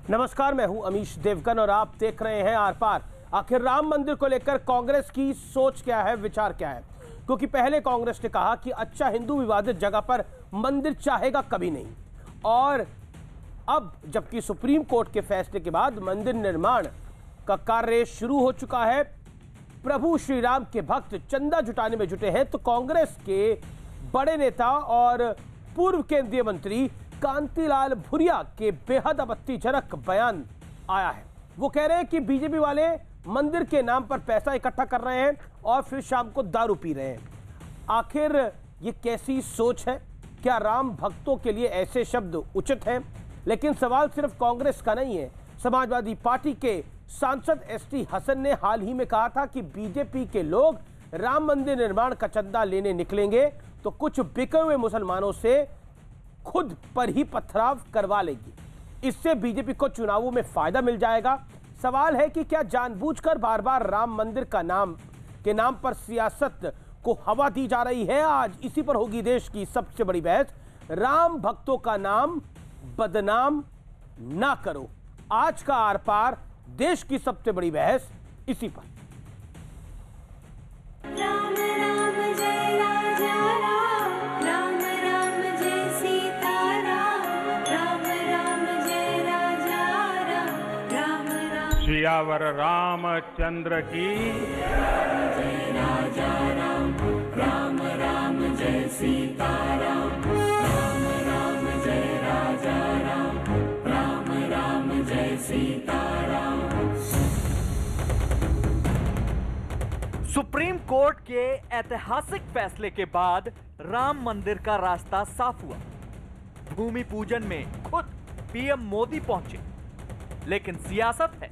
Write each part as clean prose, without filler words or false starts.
नमस्कार, मैं हूं अमीश देवगन और आप देख रहे हैं आर पार। आखिर राम मंदिर को लेकर कांग्रेस की सोच क्या है, विचार क्या है? क्योंकि पहले कांग्रेस ने कहा कि अच्छा हिंदू विवादित जगह पर मंदिर चाहेगा कभी नहीं, और अब जबकि सुप्रीम कोर्ट के फैसले के बाद मंदिर निर्माण का कार्य शुरू हो चुका है, प्रभु श्री राम के भक्त चंदा जुटाने में जुटे हैं, तो कांग्रेस के बड़े नेता और पूर्व केंद्रीय मंत्री कांतिलाल भूरिया के बेहद आपत्तिजनक बयान आया है। वो कह रहे हैं कि बीजेपी वाले मंदिर के नाम पर पैसा इकट्ठा कर रहे हैं और फिर शाम को दारू पी रहे हैं। आखिर ये कैसी सोच है? क्या राम भक्तों के लिए ऐसे शब्द उचित हैं? लेकिन सवाल सिर्फ कांग्रेस का नहीं है। समाजवादी पार्टी के सांसद एसटी हसन ने हाल ही में कहा था कि बीजेपी के लोग राम मंदिर निर्माण का चंदा लेने निकलेंगे तो कुछ बिके हुए मुसलमानों से खुद पर ही पथराव करवा लेगी। इससे बीजेपी को चुनावों में फायदा मिल जाएगा। सवाल है कि क्या जानबूझकर बार बार राम मंदिर का नाम पर सियासत को हवा दी जा रही है? आज इसी पर होगी देश की सबसे बड़ी बहस। राम भक्तों का नाम बदनाम ना करो। आज का आर पार, देश की सबसे बड़ी बहस इसी पर। राम राम जय राजा राम, राम राम जय सीता राम, राम राम जय राजा राम, राम राम सियावर रामचंद्र की। जय राजा राम, राम राम जय सीता राम, राम राम जय राजा राम, राम राम जय सीता राम। सुप्रीम कोर्ट के ऐतिहासिक फैसले के बाद राम मंदिर का रास्ता साफ हुआ। भूमि पूजन में खुद पीएम मोदी पहुंचे, लेकिन सियासत है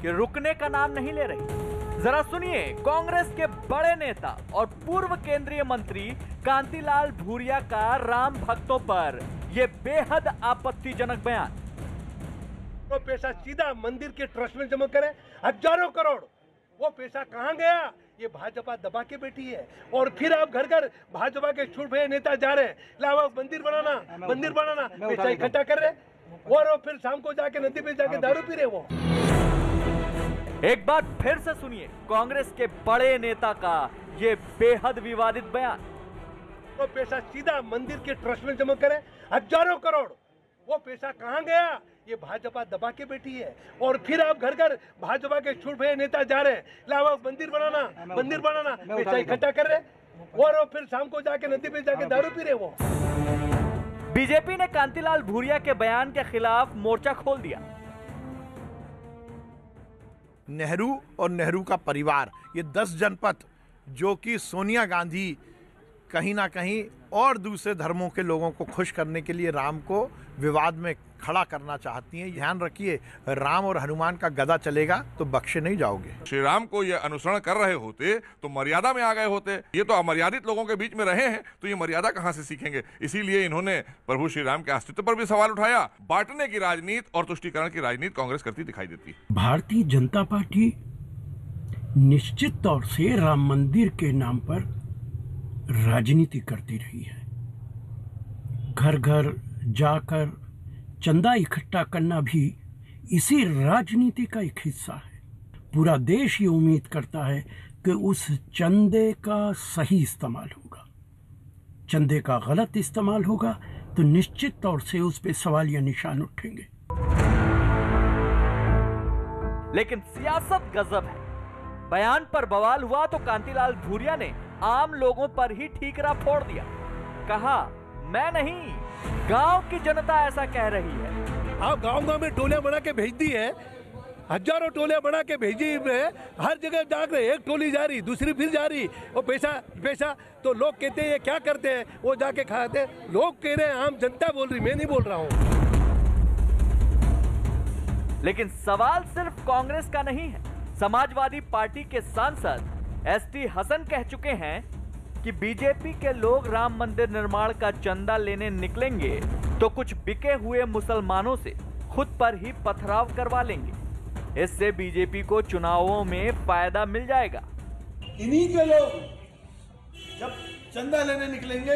कि रुकने का नाम नहीं ले रही। जरा सुनिए कांग्रेस के बड़े नेता और पूर्व केंद्रीय मंत्री कांतिलाल भूरिया का राम भक्तों पर यह बेहद आपत्तिजनक बयान। वो पैसा सीधा मंदिर के ट्रस्ट में जमा करें, हजारों करोड़। वो पैसा कहाँ गया? ये भाजपा दबा के बैठी है। और फिर आप घर घर भाजपा के छुट नेता जा रहे हैं, लावा मंदिर बनाना पैसा इकट्ठा कर रहे, और फिर शाम को जाके नदी पे जाके दारू पी रहे। वो एक बार फिर से सुनिए कांग्रेस के बड़े नेता का ये बेहद विवादित बयान। वो पैसा सीधा मंदिर के ट्रस्ट में जमा करें, हजारों करोड़। वो पैसा कहाँ गया? ये भाजपा दबा के बैठी है। और फिर आप घर घर भाजपा के छुट नेता जा रहे हैं, लावा मंदिर बनाना पैसा इकट्ठा कर रहे, और फिर शाम को जाके नदी पे जाके दारू पी रहे। वो बीजेपी ने कांतिलाल भूरिया के बयान के खिलाफ मोर्चा खोल दिया। नेहरू और नेहरू का परिवार, ये 10 जनपद जो कि सोनिया गांधी कहीं ना कहीं और दूसरे धर्मों के लोगों को खुश करने के लिए राम को विवाद में खड़ा करना चाहती हैं। ध्यान रखिए, राम और हनुमान का गदा चलेगा तो बख्शे नहीं जाओगे। श्री राम को ये अनुसरण कर रहे होते तो मर्यादा में आ गए होते। ये तो अमर्यादित लोगों के बीच में रहे हैं, तो ये मर्यादा कहां से सीखेंगे? इसीलिए इन्होंने प्रभु श्री राम के अस्तित्व पर भी सवाल उठाया। बांटने की राजनीति और तुष्टीकरण की राजनीति कांग्रेस करती दिखाई देती है। भारतीय जनता पार्टी निश्चित तौर से राम मंदिर के नाम पर राजनीति करती रही है। घर घर जाकर चंदा इकट्ठा करना भी इसी राजनीति का एक हिस्सा है। पूरा देश ये उम्मीद करता है कि उस चंदे का सही इस्तेमाल होगा। चंदे का गलत इस्तेमाल होगा तो निश्चित तौर से उस पे सवालिया निशान उठेंगे। लेकिन सियासत गजब है। बयान पर बवाल हुआ तो कांतिलाल भूरिया ने आम लोगों पर ही ठीकरा फोड़ दिया। कहा, मैं नहीं, गांव की जनता ऐसा कह रही है। आप गांव में टोलियां बना के भेज दी है, हजारों टोलियां बना के भेजी है। हर जगह जाकर एक टोली जा रही, दूसरी फिर जा रही। और पैसा तो लोग कहते हैं ये क्या करते हैं, वो जाके खाते हैं। लोग कह रहे हैं, आम जनता बोल रही, मैं नहीं बोल रहा हूँ। लेकिन सवाल सिर्फ कांग्रेस का नहीं है। समाजवादी पार्टी के सांसद एसटी हसन कह चुके हैं कि बीजेपी के लोग राम मंदिर निर्माण का चंदा लेने निकलेंगे तो कुछ बिके हुए मुसलमानों से खुद पर ही पथराव करवा लेंगे। इससे बीजेपी को चुनावों में फायदा मिल जाएगा। इन्हीं के लोग जब चंदा लेने निकलेंगे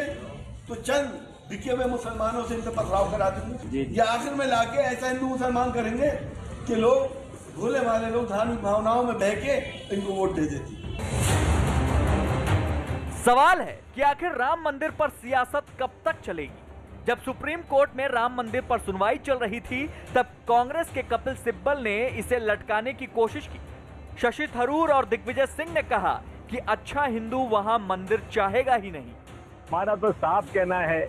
तो चंद बिके हुए मुसलमानों से इन पे पथराव करा देंगे। ये आखिर में लाके ऐसा हिंदू मुसलमान करेंगे कि लोग भोले वाले लोग धार्मिक भावनाओं में बह के इनको वोट दे देती। सवाल है कि आखिर राम मंदिर पर सियासत कब तक चलेगी? जब सुप्रीम कोर्ट में राम मंदिर पर सुनवाई चल रही थी, तब कांग्रेस के कपिल सिब्बल ने इसे लटकाने की कोशिश की। शशि थरूर और दिग्विजय सिंह ने कहा कि अच्छा हिंदू वहां मंदिर चाहेगा ही नहीं। हमारा तो साफ कहना है,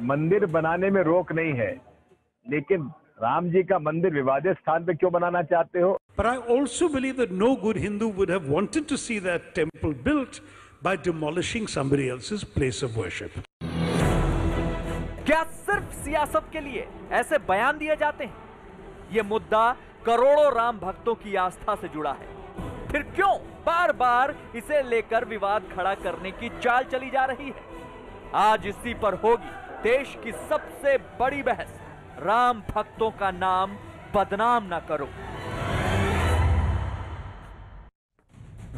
मंदिर बनाने में रोक नहीं है, लेकिन राम जी का मंदिर विवादित स्थान पे क्यों बनाना चाहते हो? But I also believe that no good Hindu would have wanted to see that temple built by demolishing somebody else's place of worship. क्या सिर्फ सियासत के लिए ऐसे बयान दिए जाते हैं? यह मुद्दा करोड़ों राम भक्तों की आस्था से जुड़ा है। फिर क्यों बार बार इसे लेकर विवाद खड़ा करने की चाल चली जा रही है? आज इसी पर होगी देश की सबसे बड़ी बहस। राम भक्तों का नाम बदनाम ना करो।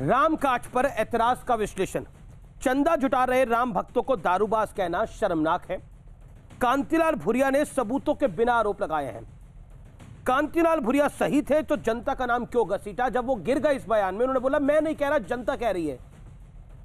राम काज पर ऐतराज का विश्लेषण। चंदा जुटा रहे राम भक्तों को दारूबाज कहना शर्मनाक है। कांतिलाल भूरिया ने सबूतों के बिना आरोप लगाए हैं। कांतिलाल भूरिया सही थे तो जनता का नाम क्यों घसीटा? जब वो गिर गए इस बयान में, उन्होंने बोला मैं नहीं कह रहा, जनता कह रही है।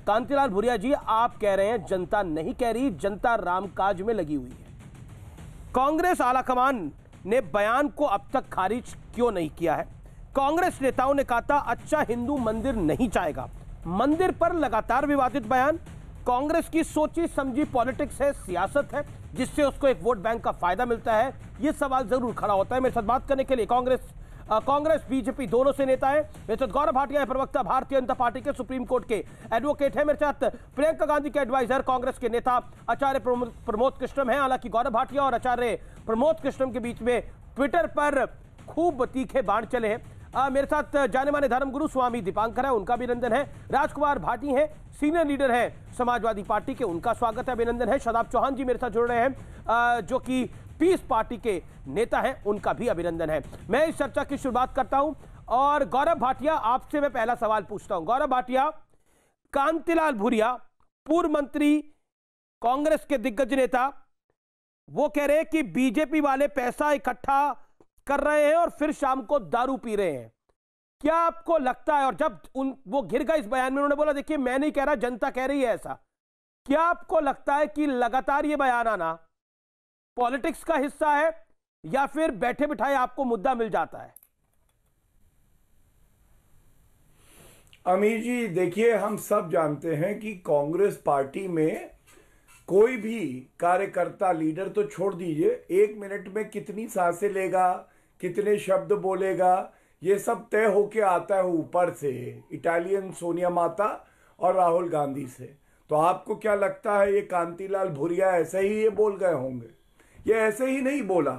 कांतिलाल भूरिया जी, आप कह रहे हैं जनता नहीं कह रही, जनता रामकाज में लगी हुई है। कांग्रेस आलाकमान ने बयान को अब तक खारिज क्यों नहीं किया है? कांग्रेस नेताओं ने कहा था अच्छा हिंदू मंदिर नहीं चाहेगा। मंदिर पर लगातार विवादित बयान। कांग्रेस की सोची समझी पॉलिटिक्स है, सियासत है, जिससे उसको एक वोट बैंक का फायदा मिलता है। यह सवाल जरूर खड़ा होता है। मेरे साथ बात करने के लिए कांग्रेस बीजेपी दोनों से नेता है। मेरे साथ गौरव भाटिया है, प्रवक्ता भारतीय जनता पार्टी के, सुप्रीम कोर्ट के एडवोकेट है। मेरे साथ प्रियंका गांधी के एडवाइजर कांग्रेस के नेता आचार्य प्रमोद कृष्णम है। हालांकि गौरव भाटिया और आचार्य प्रमोद कृष्णम के बीच में ट्विटर पर खूब तीखे बाण चले हैं। मेरे साथ जाने माने धर्मगुरु स्वामी दीपांकर है, उनका अभिनंदन है। राजकुमार भाटी हैं, सीनियर लीडर हैं समाजवादी पार्टी के, उनका स्वागत है, अभिनंदन है। शादाब चौहान जी मेरे साथ जुड़ रहे हैं, जो कि पीस पार्टी के नेता हैं, उनका भी अभिनंदन है। मैं इस चर्चा की शुरुआत करता हूं और गौरव भाटिया, आपसे मैं पहला सवाल पूछता हूं। गौरव भाटिया, कांतिलाल भूरिया पूर्व मंत्री, कांग्रेस के दिग्गज नेता, वो कह रहे हैं कि बीजेपी वाले पैसा इकट्ठा कर रहे हैं और फिर शाम को दारू पी रहे हैं। क्या आपको लगता है, और जब वो घिर गए इस बयान में, उन्होंने बोला देखिए मैं नहीं कह रहा, जनता कह रही है ऐसा, क्या आपको लगता है कि लगातार ये बयान आना पॉलिटिक्स का हिस्सा है या फिर बैठे बिठाए आपको मुद्दा मिल जाता है? अमीर जी देखिए, हम सब जानते हैं कि कांग्रेस पार्टी में कोई भी कार्यकर्ता, लीडर तो छोड़ दीजिए, 1 मिनट में कितनी सांसें लेगा, कितने शब्द बोलेगा, ये सब तय होके आता है ऊपर से, इटालियन सोनिया माता और राहुल गांधी से। तो आपको क्या लगता है ये कांतिलाल भूरिया ऐसे ही ये बोल गए होंगे? ये ऐसे ही नहीं बोला,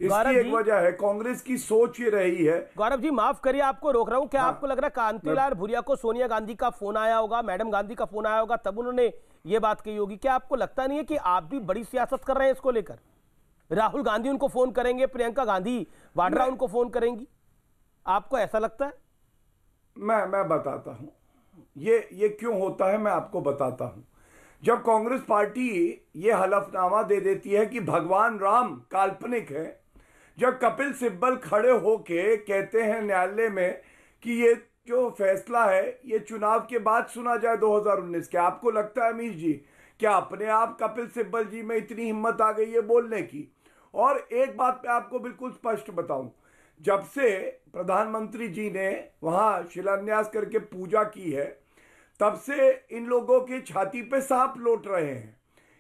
इसकी एक वजह है, कांग्रेस की सोच ये रही है। गौरव जी माफ करिए, आपको रोक रहा हूं। क्या आपको लग रहा है कांतिलाल भूरिया को सोनिया गांधी का फोन आया होगा, मैडम गांधी का फोन आया होगा, तब उन्होंने ये बात कही होगी? क्या आपको लगता नहीं है कि आप भी बड़ी सियासत कर रहे हैं इसको लेकर? राहुल गांधी उनको फोन करेंगे, प्रियंका गांधी वाड्रा उनको फोन करेंगी, आपको ऐसा लगता है? मैं बताता हूं ये क्यों होता है, मैं आपको बताता हूं। जब कांग्रेस पार्टी ये हलफनामा दे देती है कि भगवान राम काल्पनिक है, जब कपिल सिब्बल खड़े होके कहते हैं न्यायालय में कि ये जो फैसला है ये चुनाव के बाद सुना जाए 2019 के, आपको लगता है अमीर जी क्या अपने आप कपिल सिब्बल जी में इतनी हिम्मत आ गई है बोलने की? और एक बात पे आपको बिल्कुल स्पष्ट बताऊं, जब से प्रधानमंत्री जी ने वहां शिलान्यास करके पूजा की है, तब से इन लोगों की छाती पे सांप लौट रहे हैं,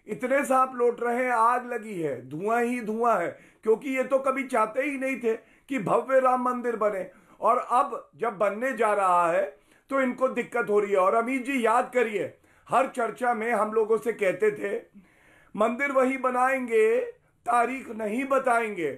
इतने सांप लौट रहे हैं, आग लगी है, धुआं ही धुआं है, क्योंकि ये तो कभी चाहते ही नहीं थे कि भव्य राम मंदिर बने, और अब जब बनने जा रहा है तो इनको दिक्कत हो रही है। और अमीर जी याद करिए, हर चर्चा में हम लोगों से कहते थे मंदिर वही बनाएंगे, तारीख नहीं बताएंगे,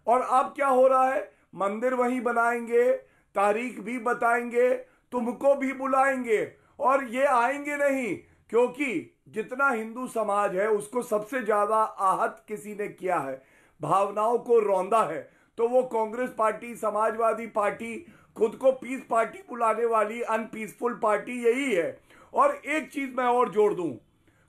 और अब क्या हो रहा है, मंदिर वही बनाएंगे, तारीख भी बताएंगे, तुमको भी बुलाएंगे, और ये आएंगे नहीं, क्योंकि जितना हिंदू समाज है उसको सबसे ज्यादा आहत किसी ने किया है, भावनाओं को रौंदा है, तो वो कांग्रेस पार्टी, समाजवादी पार्टी, खुद को पीस पार्टी बुलाने वाली अनपीसफुल पार्टी यही है। और एक चीज मैं और जोड़ दूं,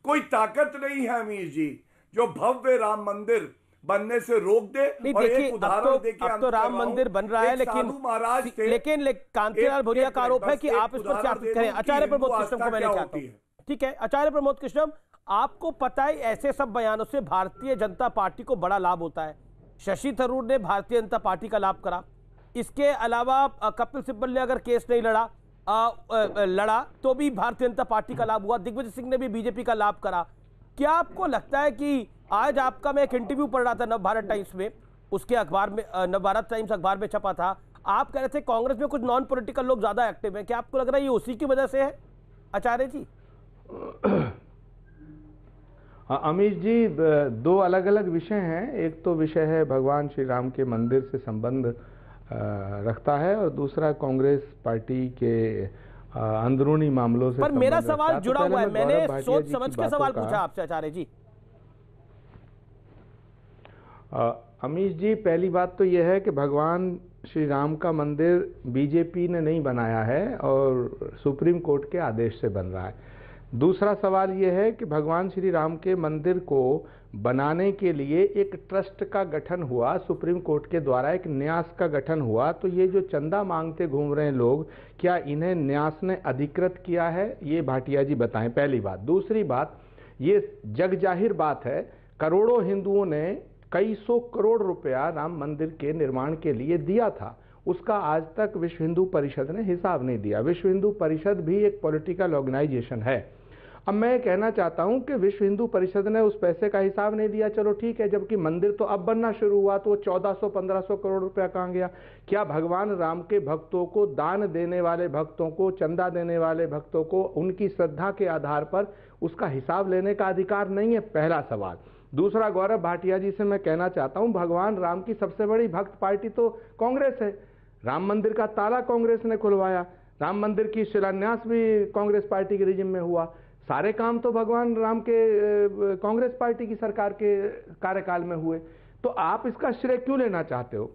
कोई ताकत नहीं है अमीर जी जो भव्य राम मंदिर बनने से रोक दे। और एक उदाहरण देके अब तो राम मंदिर बन रहा है, लेकिन कांतिलाल भूरिया का आरोप है कि आप इस पर क्या करें। आचार्य प्रमोद कृष्णम को मैंने चाहता हूं, ठीक है आचार्य प्रमोद कृष्णम, आपको पता है ऐसे सब बयानों से भारतीय जनता पार्टी को बड़ा लाभ होता है। शशि थरूर ने भारतीय जनता पार्टी का लाभ करा, इसके अलावा कपिल सिब्बल ने अगर केस नहीं लड़ा तो भी भारतीय जनता पार्टी का लाभ हुआ, दिग्विजय सिंह ने भी बीजेपी का लाभ करा। क्या आपको लगता है कि आज आपका, मैं एक इंटरव्यू पढ़ रहा था नवभारत टाइम्स में, उसके अखबार में, नवभारत टाइम्स अखबार में छपा था, आप कह रहे थे कांग्रेस में कुछ नॉन पॉलिटिकल लोग ज्यादा एक्टिव हैं, क्या आपको लग रहा है ये उसी की वजह से है आचार्य जी? अमीश जी, दो अलग अलग विषय हैं। एक तो विषय है भगवान श्री राम के मंदिर से संबंध रखता है और दूसरा कांग्रेस पार्टी के अंदरूनी मामलों से। पर मेरा सवाल जुड़ा हुआ है, मैंने सोच समझ के सवाल पूछा आपसे आचार्य जी। अमीश जी, पहली बात तो यह है कि भगवान श्री राम का मंदिर बीजेपी ने नहीं बनाया है और सुप्रीम कोर्ट के आदेश से बन रहा है। दूसरा सवाल यह है कि भगवान श्री राम के मंदिर को बनाने के लिए एक ट्रस्ट का गठन हुआ, सुप्रीम कोर्ट के द्वारा एक न्यास का गठन हुआ। तो ये जो चंदा मांगते घूम रहे हैं लोग, क्या इन्हें न्यास ने अधिकृत किया है? ये भाटिया जी बताएं, पहली बात। दूसरी बात, ये जग जाहिर बात है, करोड़ों हिंदुओं ने कई सौ करोड़ रुपया राम मंदिर के निर्माण के लिए दिया था, उसका आज तक विश्व हिंदू परिषद ने हिसाब नहीं दिया। विश्व हिंदू परिषद भी एक पॉलिटिकल ऑर्गेनाइजेशन है। अब मैं कहना चाहता हूं कि विश्व हिंदू परिषद ने उस पैसे का हिसाब नहीं दिया, चलो ठीक है, जबकि मंदिर तो अब बनना शुरू हुआ तो 1400-1500 करोड़ रुपया कहां गया? क्या भगवान राम के भक्तों को, दान देने वाले भक्तों को, चंदा देने वाले भक्तों को उनकी श्रद्धा के आधार पर उसका हिसाब लेने का अधिकार नहीं है? पहला सवाल। दूसरा, गौरव भाटिया जी से मैं कहना चाहता हूं, भगवान राम की सबसे बड़ी भक्त पार्टी तो कांग्रेस है। राम मंदिर का ताला कांग्रेस ने खुलवाया, राम मंदिर की शिलान्यास भी कांग्रेस पार्टी के रिजिम में हुआ, सारे काम तो भगवान राम के कांग्रेस पार्टी की सरकार के कार्यकाल में हुए। तो आप इसका श्रेय क्यों लेना चाहते हो?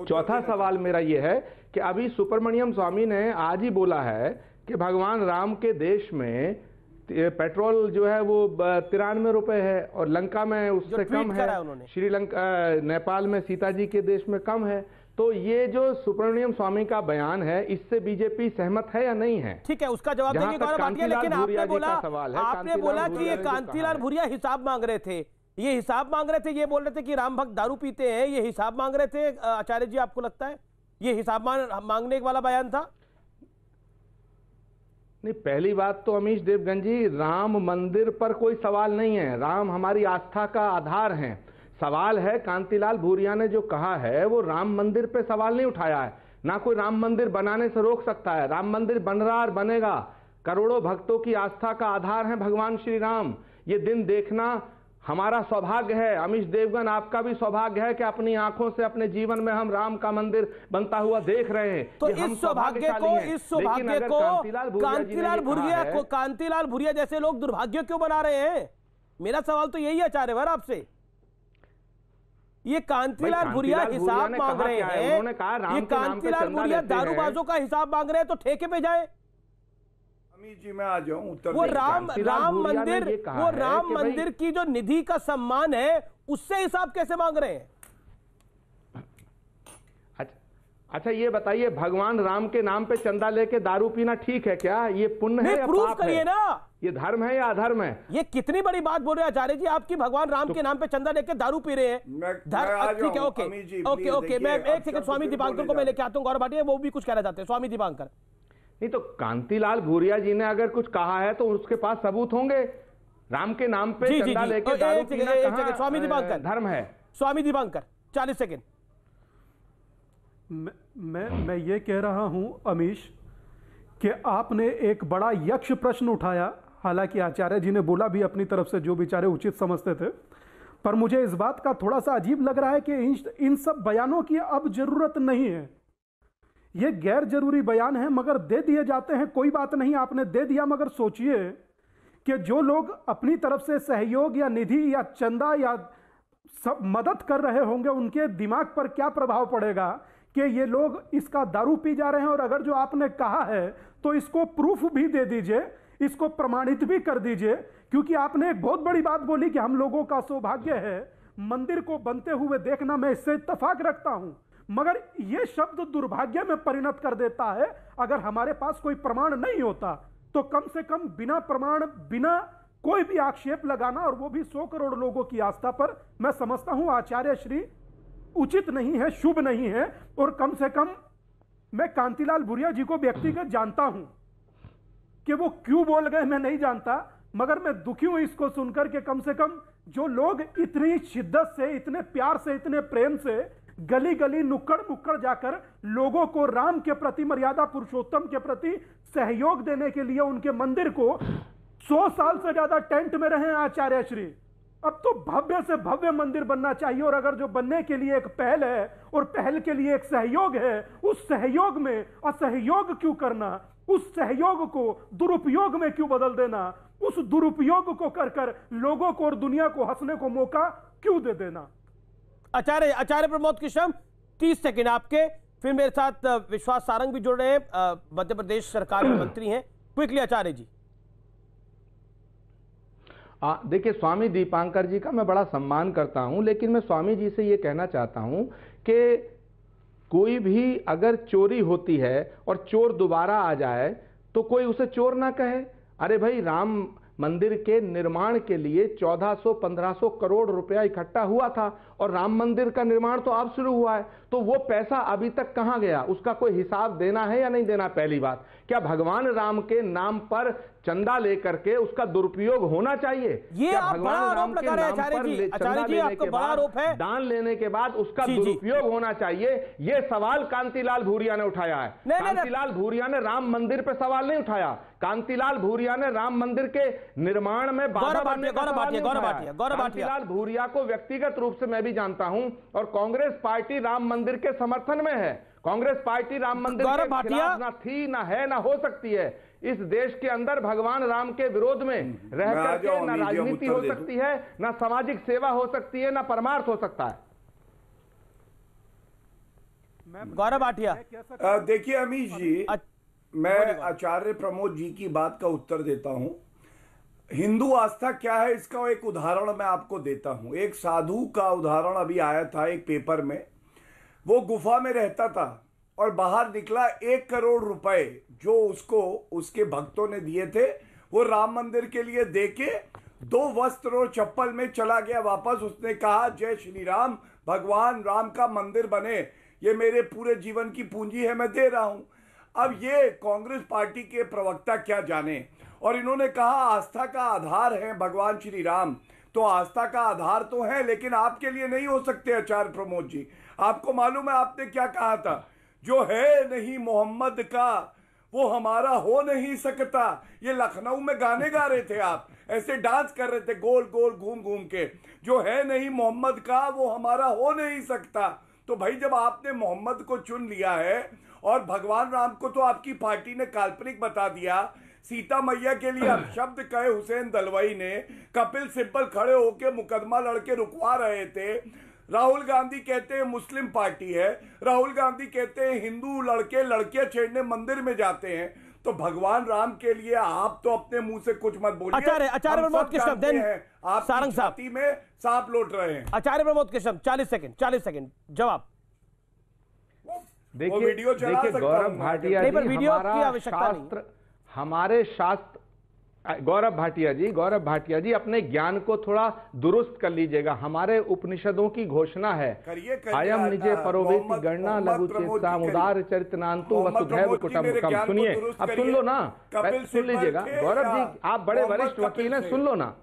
चौथा सवाल मेरा यह है कि अभी सुब्रमण्यम स्वामी ने आज ही बोला है कि भगवान राम के देश में पेट्रोल जो है वो 93 रुपए है और लंका में उससे कम है, श्रीलंका नेपाल में सीता जी के देश में कम है। तो ये जो सुब्रमण्यम स्वामी का बयान है, इससे बीजेपी सहमत है या नहीं है? ठीक है, उसका जवाब देंगे गौरव भाटिया, लेकिन आपने बोला कि ये कांतिलाल भूरिया हिसाब मांग रहे थे, ये हिसाब मांग रहे थे, ये बोल रहे थे कि राम भक्त दारू पीते हैं, ये हिसाब मांग रहे थे। आचार्य जी, आपको लगता है ये हिसाब मांगने वाला बयान था? नहीं, पहली बात तो अमीश देवगन जी, राम मंदिर पर कोई सवाल नहीं है, राम हमारी आस्था का आधार है। सवाल है, कांतिलाल भूरिया ने जो कहा है वो राम मंदिर पे सवाल नहीं उठाया है, ना कोई राम मंदिर बनाने से रोक सकता है। राम मंदिर बन रहा और बनेगा, करोड़ों भक्तों की आस्था का आधार है भगवान श्री राम। ये दिन देखना हमारा सौभाग्य है। अमीश देवगन, आपका भी सौभाग्य है कि अपनी आंखों से अपने जीवन में हम राम का मंदिर बनता हुआ देख रहे हैं। तो इस सौभाग्य को कांतिलाल भूरिया जैसे लोग दुर्भाग्य क्यों बना रहे हैं? मेरा सवाल तो यही है आचार्य आपसे। ये कांतिलाल भूरिया हिसाब मांग रहे हैं, ये कांतिलाल भूरिया दारूबाजों का हिसाब मांग रहे हैं, तो ठेके पे जाए। अमीश जी, मैं आ जाऊं उत्तर। वो राम मंदिर की जो निधि का सम्मान है, उससे हिसाब कैसे मांग रहे हैं? अच्छा, ये बताइए, भगवान राम के नाम पे चंदा लेके दारू पीना ठीक है क्या? ये पुण्य है या पाप है? ना, ये धर्म है या अधर्म है? ये कितनी बड़ी बात बोल रहे हैं आचार्य जी, आपकी भगवान राम के नाम पे चंदा लेके दारू पी रहे हैं। ठीक है, ओके, मैं एक सेकंड स्वामी दीपांकर को मैं लेके आता हूँ। गौरव भाटिया वो भी कुछ कहना चाहते हैं, स्वामी दीपांकर। नहीं तो कांतिलाल भूरिया जी ने अगर कुछ कहा है तो उसके पास सबूत होंगे। राम के नाम पे चंदा लेके दारू पीना कहां स्वामी दीपांकर धर्म है? स्वामी दीपांकर 40 सेकंड। मैं ये कह रहा हूं अमीश कि आपने एक बड़ा यक्ष प्रश्न उठाया, हालांकि आचार्य जी ने बोला भी अपनी तरफ से जो बेचारे उचित समझते थे, पर मुझे इस बात का थोड़ा सा अजीब लग रहा है कि इन सब बयानों की अब जरूरत नहीं है। ये गैर जरूरी बयान है मगर दे दिए जाते हैं। कोई बात नहीं, आपने दे दिया, मगर सोचिए कि जो लोग अपनी तरफ से सहयोग या निधि या चंदा या सब मदद कर रहे होंगे, उनके दिमाग पर क्या प्रभाव पड़ेगा कि ये लोग इसका दारू पी जा रहे हैं। और अगर जो आपने कहा है तो इसको प्रूफ भी दे दीजिए, इसको प्रमाणित भी कर दीजिए, क्योंकि आपने एक बहुत बड़ी बात बोली कि हम लोगों का सौभाग्य है मंदिर को बनते हुए देखना। मैं इससे इत्तेफाक रखता हूं, मगर यह शब्द दुर्भाग्य में परिणत कर देता है। अगर हमारे पास कोई प्रमाण नहीं होता तो कम से कम बिना प्रमाण, बिना कोई भी आक्षेप लगाना, और वो भी 100 करोड़ लोगों की आस्था पर, मैं समझता हूं आचार्य श्री उचित नहीं है, शुभ नहीं है। और कम से कम मैं कांतिलाल भूरिया जी को व्यक्तिगत जानता हूं कि वो क्यों बोल गए मैं नहीं जानता, मगर मैं दुखी हूं इसको सुनकर के कम से कम जो लोग इतनी शिद्दत से, इतने प्यार से, इतने प्रेम से गली गली, नुक्कड़ नुक्कड़ जाकर लोगों को राम के प्रति, मर्यादा पुरुषोत्तम के प्रति सहयोग देने के लिए उनके मंदिर को 100 साल से ज्यादा टेंट में रहे आचार्य श्री, अब तो भव्य से भव्य मंदिर बनना चाहिए। और अगर जो बनने के लिए एक पहल है और पहल के लिए एक सहयोग है, उस सहयोग में असहयोग क्यों करना, उस सहयोग को दुरुपयोग में क्यों बदल देना, उस दुरुपयोग को कर कर लोगों को और दुनिया को हंसने को मौका क्यों दे देना। आचार्य प्रमोद कृष्णम, 30 सेकंड आपके, फिर मेरे साथ विश्वास सारंग भी जुड़ रहे हैं, मध्य प्रदेश सरकार के मंत्री हैं। क्विकली आचार्य जी। देखिए, स्वामी दीपांकर जी का मैं बड़ा सम्मान करता हूं, लेकिन मैं स्वामी जी से ये कहना चाहता हूं कि कोई भी अगर चोरी होती है और चोर दोबारा आ जाए तो कोई उसे चोर ना कहे। अरे भाई, राम मंदिर के निर्माण के लिए 1400-1500 करोड़ रुपया इकट्ठा हुआ था और राम मंदिर का निर्माण तो अब शुरू हुआ है, तो वो पैसा अभी तक कहां गया, उसका कोई हिसाब देना है या नहीं देना। पहली बात, क्या भगवान राम के नाम पर चंदा लेकर के उसका दुरुपयोग होना चाहिए? ये आप बड़ा आरोप लगा रहे हैं आचार्य जी, आपका बड़ा आरोप है। दान लेने के बाद उसका दुरुपयोग होना चाहिए, ये सवाल कांतिलाल भूरिया ने उठाया है। कांतिलाल भूरिया ने राम मंदिर पे सवाल नहीं उठाया, कांतिलाल भूरिया ने राम मंदिर के निर्माण में बाधा बनने का सवाल नहीं उठाया। कांतिलाल भूरिया को व्यक्तिगत रूप से मैं भी जानता हूं, और कांग्रेस पार्टी राम मंदिर के समर्थन में है। कांग्रेस पार्टी राम मंदिर के खिलाफ ना थी, ना है, ना हो सकती है। इस देश के अंदर भगवान राम के विरोध में रह करके ना राजनीति हो सकती है, ना सामाजिक सेवा हो सकती है, ना परमार्थ हो सकता है। गौरव भाटिया। देखिए अमीश जी, मैं आचार्य प्रमोद जी की बात का उत्तर देता हूं। हिंदू आस्था क्या है इसका एक उदाहरण मैं आपको देता हूं। एक साधु का उदाहरण अभी आया था एक पेपर में। वो गुफा में रहता था और बाहर निकला, 1 करोड़ रुपए जो उसको उसके भक्तों ने दिए थे वो राम मंदिर के लिए देके 2 वस्त्र और चप्पल में चला गया वापस। उसने कहा, जय श्री राम, भगवान राम का मंदिर बने, ये मेरे पूरे जीवन की पूंजी है, मैं दे रहा हूं। अब ये कांग्रेस पार्टी के प्रवक्ता क्या जाने, और इन्होंने कहा आस्था का आधार है भगवान श्री राम। तो आस्था का आधार तो है, लेकिन आपके लिए नहीं हो सकते आचार्य प्रमोद जी। आपको मालूम है आपने क्या कहा था, जो है नहीं मोहम्मद का वो हमारा हो नहीं सकता। ये लखनऊ में गाने गा रहे थे आप, ऐसे डांस कर रहे थे गोल गोल घूम घूम के, जो है नहीं मोहम्मद का वो हमारा हो नहीं सकता। तो भाई, जब आपने मोहम्मद को चुन लिया है और भगवान राम को तो आपकी पार्टी ने काल्पनिक बता दिया, सीता मैया के लिए अपशब्द कहे हुसैन दलवाई ने, कपिल सिब्बल खड़े होकर मुकदमा लड़के रुकवा रहे थे, राहुल गांधी कहते हैं मुस्लिम पार्टी है, राहुल गांधी कहते हैं हिंदू लड़के लड़कियां छेड़ने मंदिर में जाते हैं। तो भगवान राम के लिए आप तो अपने मुंह से कुछ मत बोलिए। आचार्य प्रमोद कृष्णम, आप सारंग साहब में सांप लौट रहे हैं। आचार्य प्रमोद कृष्णम, 40 सेकंड जवाब। देखिए गौरव भाटिया जी, हमारा शास्त्र, हमारे शास्त्र, गौरव भाटिया जी अपने ज्ञान को थोड़ा दुरुस्त कर लीजिएगा। हमारे उपनिषदों की घोषणा है, अयम निजे परोवेति गणना लघु चेताम उदार चरितनांतु वसुधैव कुटुंबकम। सुनिए, अब सुन लो ना, सुन लीजिएगा। गौरव जी, आप बड़े वरिष्ठ वकील हैं, सुन लो ना।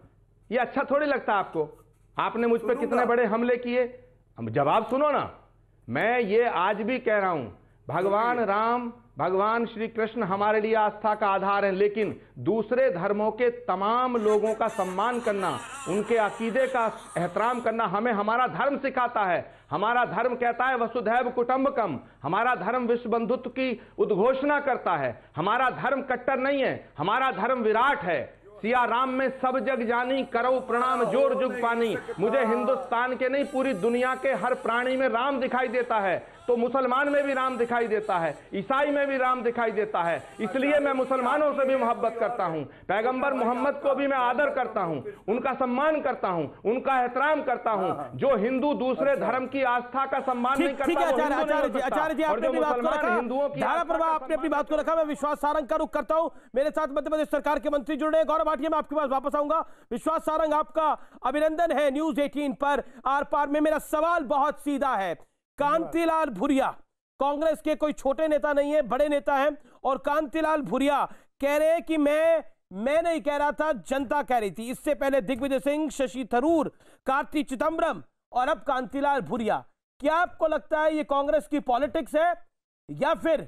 ये अच्छा थोड़ी लगता आपको? आपने मुझ पर कितने बड़े हमले किए, जवाब सुनो ना। मैं ये आज भी कह रहा हूं, भगवान राम, भगवान श्री कृष्ण हमारे लिए आस्था का आधार है, लेकिन दूसरे धर्मों के तमाम लोगों का सम्मान करना, उनके अकीदे का एहतराम करना हमें हमारा धर्म सिखाता है। हमारा धर्म कहता है वसुधैव कुटुंबकम। हमारा धर्म विश्व बंधुत्व की उद्घोषणा करता है। हमारा धर्म कट्टर नहीं है, हमारा धर्म विराट है। सिया राम में सब जग जानी, करो प्रणाम जोर जुग पानी। मुझे हिंदुस्तान के नहीं पूरी दुनिया के हर प्राणी में राम दिखाई देता है, तो मुसलमान में भी राम दिखाई देता है, ईसाई में भी राम दिखाई देता है। इसलिए मैं मुसलमानों से भी मोहब्बत करता हूं, पैगंबर मोहम्मद को भी मैं आदर करता हूं, उनका सम्मान करता हूं, उनका एहतराम करता हूं। जो हिंदू दूसरे धर्म की आस्था का सम्मान नहीं करता, आचार्य जी आपने अपनी बात को रखा, हिंदुओं की धारा प्रभा आपने अपनी बात को रखा। मैं विश्वास सारंग का रुख करता हूं, मेरे साथ मध्य प्रदेश सरकार के मंत्री जुड़ रहे हैं। गौरव भाटिया, मैं आपके पास वापस आऊंगा। विश्वास सारंग, आपका अभिनंदन है न्यूज 18 पर आर पार में। मेरा सवाल बहुत सीधा है, कांतिलाल भूरिया कांग्रेस के कोई छोटे नेता नहीं है, बड़े नेता हैं, और कांतिलाल भूरिया कह रहे हैं कि मैं नहीं कह रहा था, जनता कह रही थी। इससे पहले दिग्विजय सिंह, शशि थरूर, कार्ति चिदम्बरम और अब कांतिलाल भूरिया। क्या आपको लगता है ये कांग्रेस की पॉलिटिक्स है, या फिर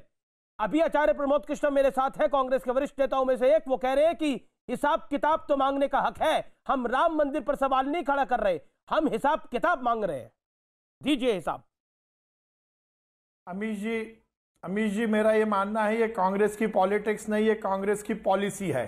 अभी आचार्य प्रमोद कृष्ण मेरे साथ है, कांग्रेस के वरिष्ठ नेताओं में से एक, वो कह रहे हैं कि हिसाब किताब तो मांगने का हक है, हम राम मंदिर पर सवाल नहीं खड़ा कर रहे, हम हिसाब किताब मांग रहे हैं, दीजिए हिसाब। अमीश जी मेरा ये मानना है ये कांग्रेस की पॉलिटिक्स नहीं, ये कांग्रेस की पॉलिसी है।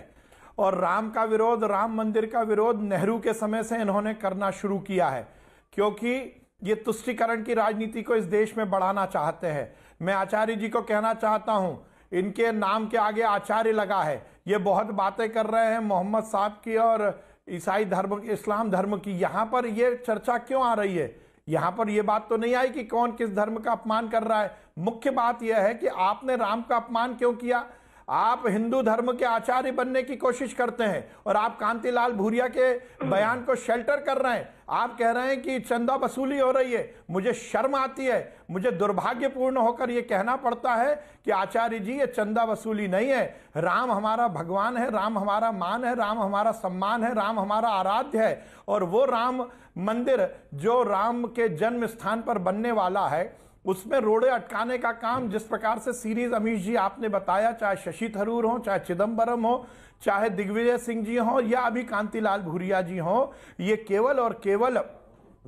और राम का विरोध, राम मंदिर का विरोध नेहरू के समय से इन्होंने करना शुरू किया है, क्योंकि ये तुष्टीकरण की राजनीति को इस देश में बढ़ाना चाहते हैं। मैं आचार्य जी को कहना चाहता हूं, इनके नाम के आगे आचार्य लगा है, ये बहुत बातें कर रहे हैं मोहम्मद साहब की और ईसाई धर्म, इस्लाम धर्म की। यहां पर ये चर्चा क्यों आ रही है? यहां पर यह बात तो नहीं आई कि कौन किस धर्म का अपमान कर रहा है। मुख्य बात यह है कि आपने राम का अपमान क्यों किया। आप हिंदू धर्म के आचार्य बनने की कोशिश करते हैं और आप कांतिलाल भूरिया के बयान को शेल्टर कर रहे हैं। आप कह रहे हैं कि चंदा वसूली हो रही है। मुझे शर्म आती है, मुझे दुर्भाग्यपूर्ण होकर यह कहना पड़ता है कि आचार्य जी ये चंदा वसूली नहीं है। राम हमारा भगवान है, राम हमारा मान है, राम हमारा सम्मान है, राम हमारा आराध्य है। और वो राम मंदिर जो राम के जन्म स्थान पर बनने वाला है, उसमें रोड़े अटकाने का काम जिस प्रकार से सीरीज अमीश जी आपने बताया, चाहे शशि थरूर हो, चाहे चिदम्बरम हो, चाहे दिग्विजय सिंह जी हो, या अभी कांतिलाल भूरिया जी हो, ये केवल और केवल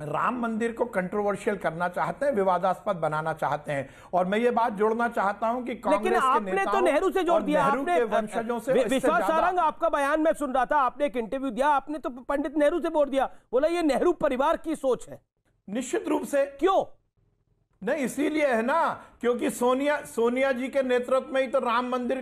राम मंदिर को कंट्रोवर्शियल करना चाहते हैं, विवादास्पद बनाना चाहते हैं। और मैं ये बात जोड़ना चाहता हूं कि कांग्रेस के नेताओं, तो नेहरू से जोड़ दिया, नेहरू के वंशजों से। विश्वास सारंग, आपका बयान मैं सुन रहा था, आपने एक इंटरव्यू दिया, आपने तो पंडित नेहरू से बोल दिया, बोला ये नेहरू परिवार की सोच है। निश्चित रूप से। क्यों नहीं, इसीलिए है ना, क्योंकि सोनिया जी के नेतृत्व में ही तो राम मंदिर,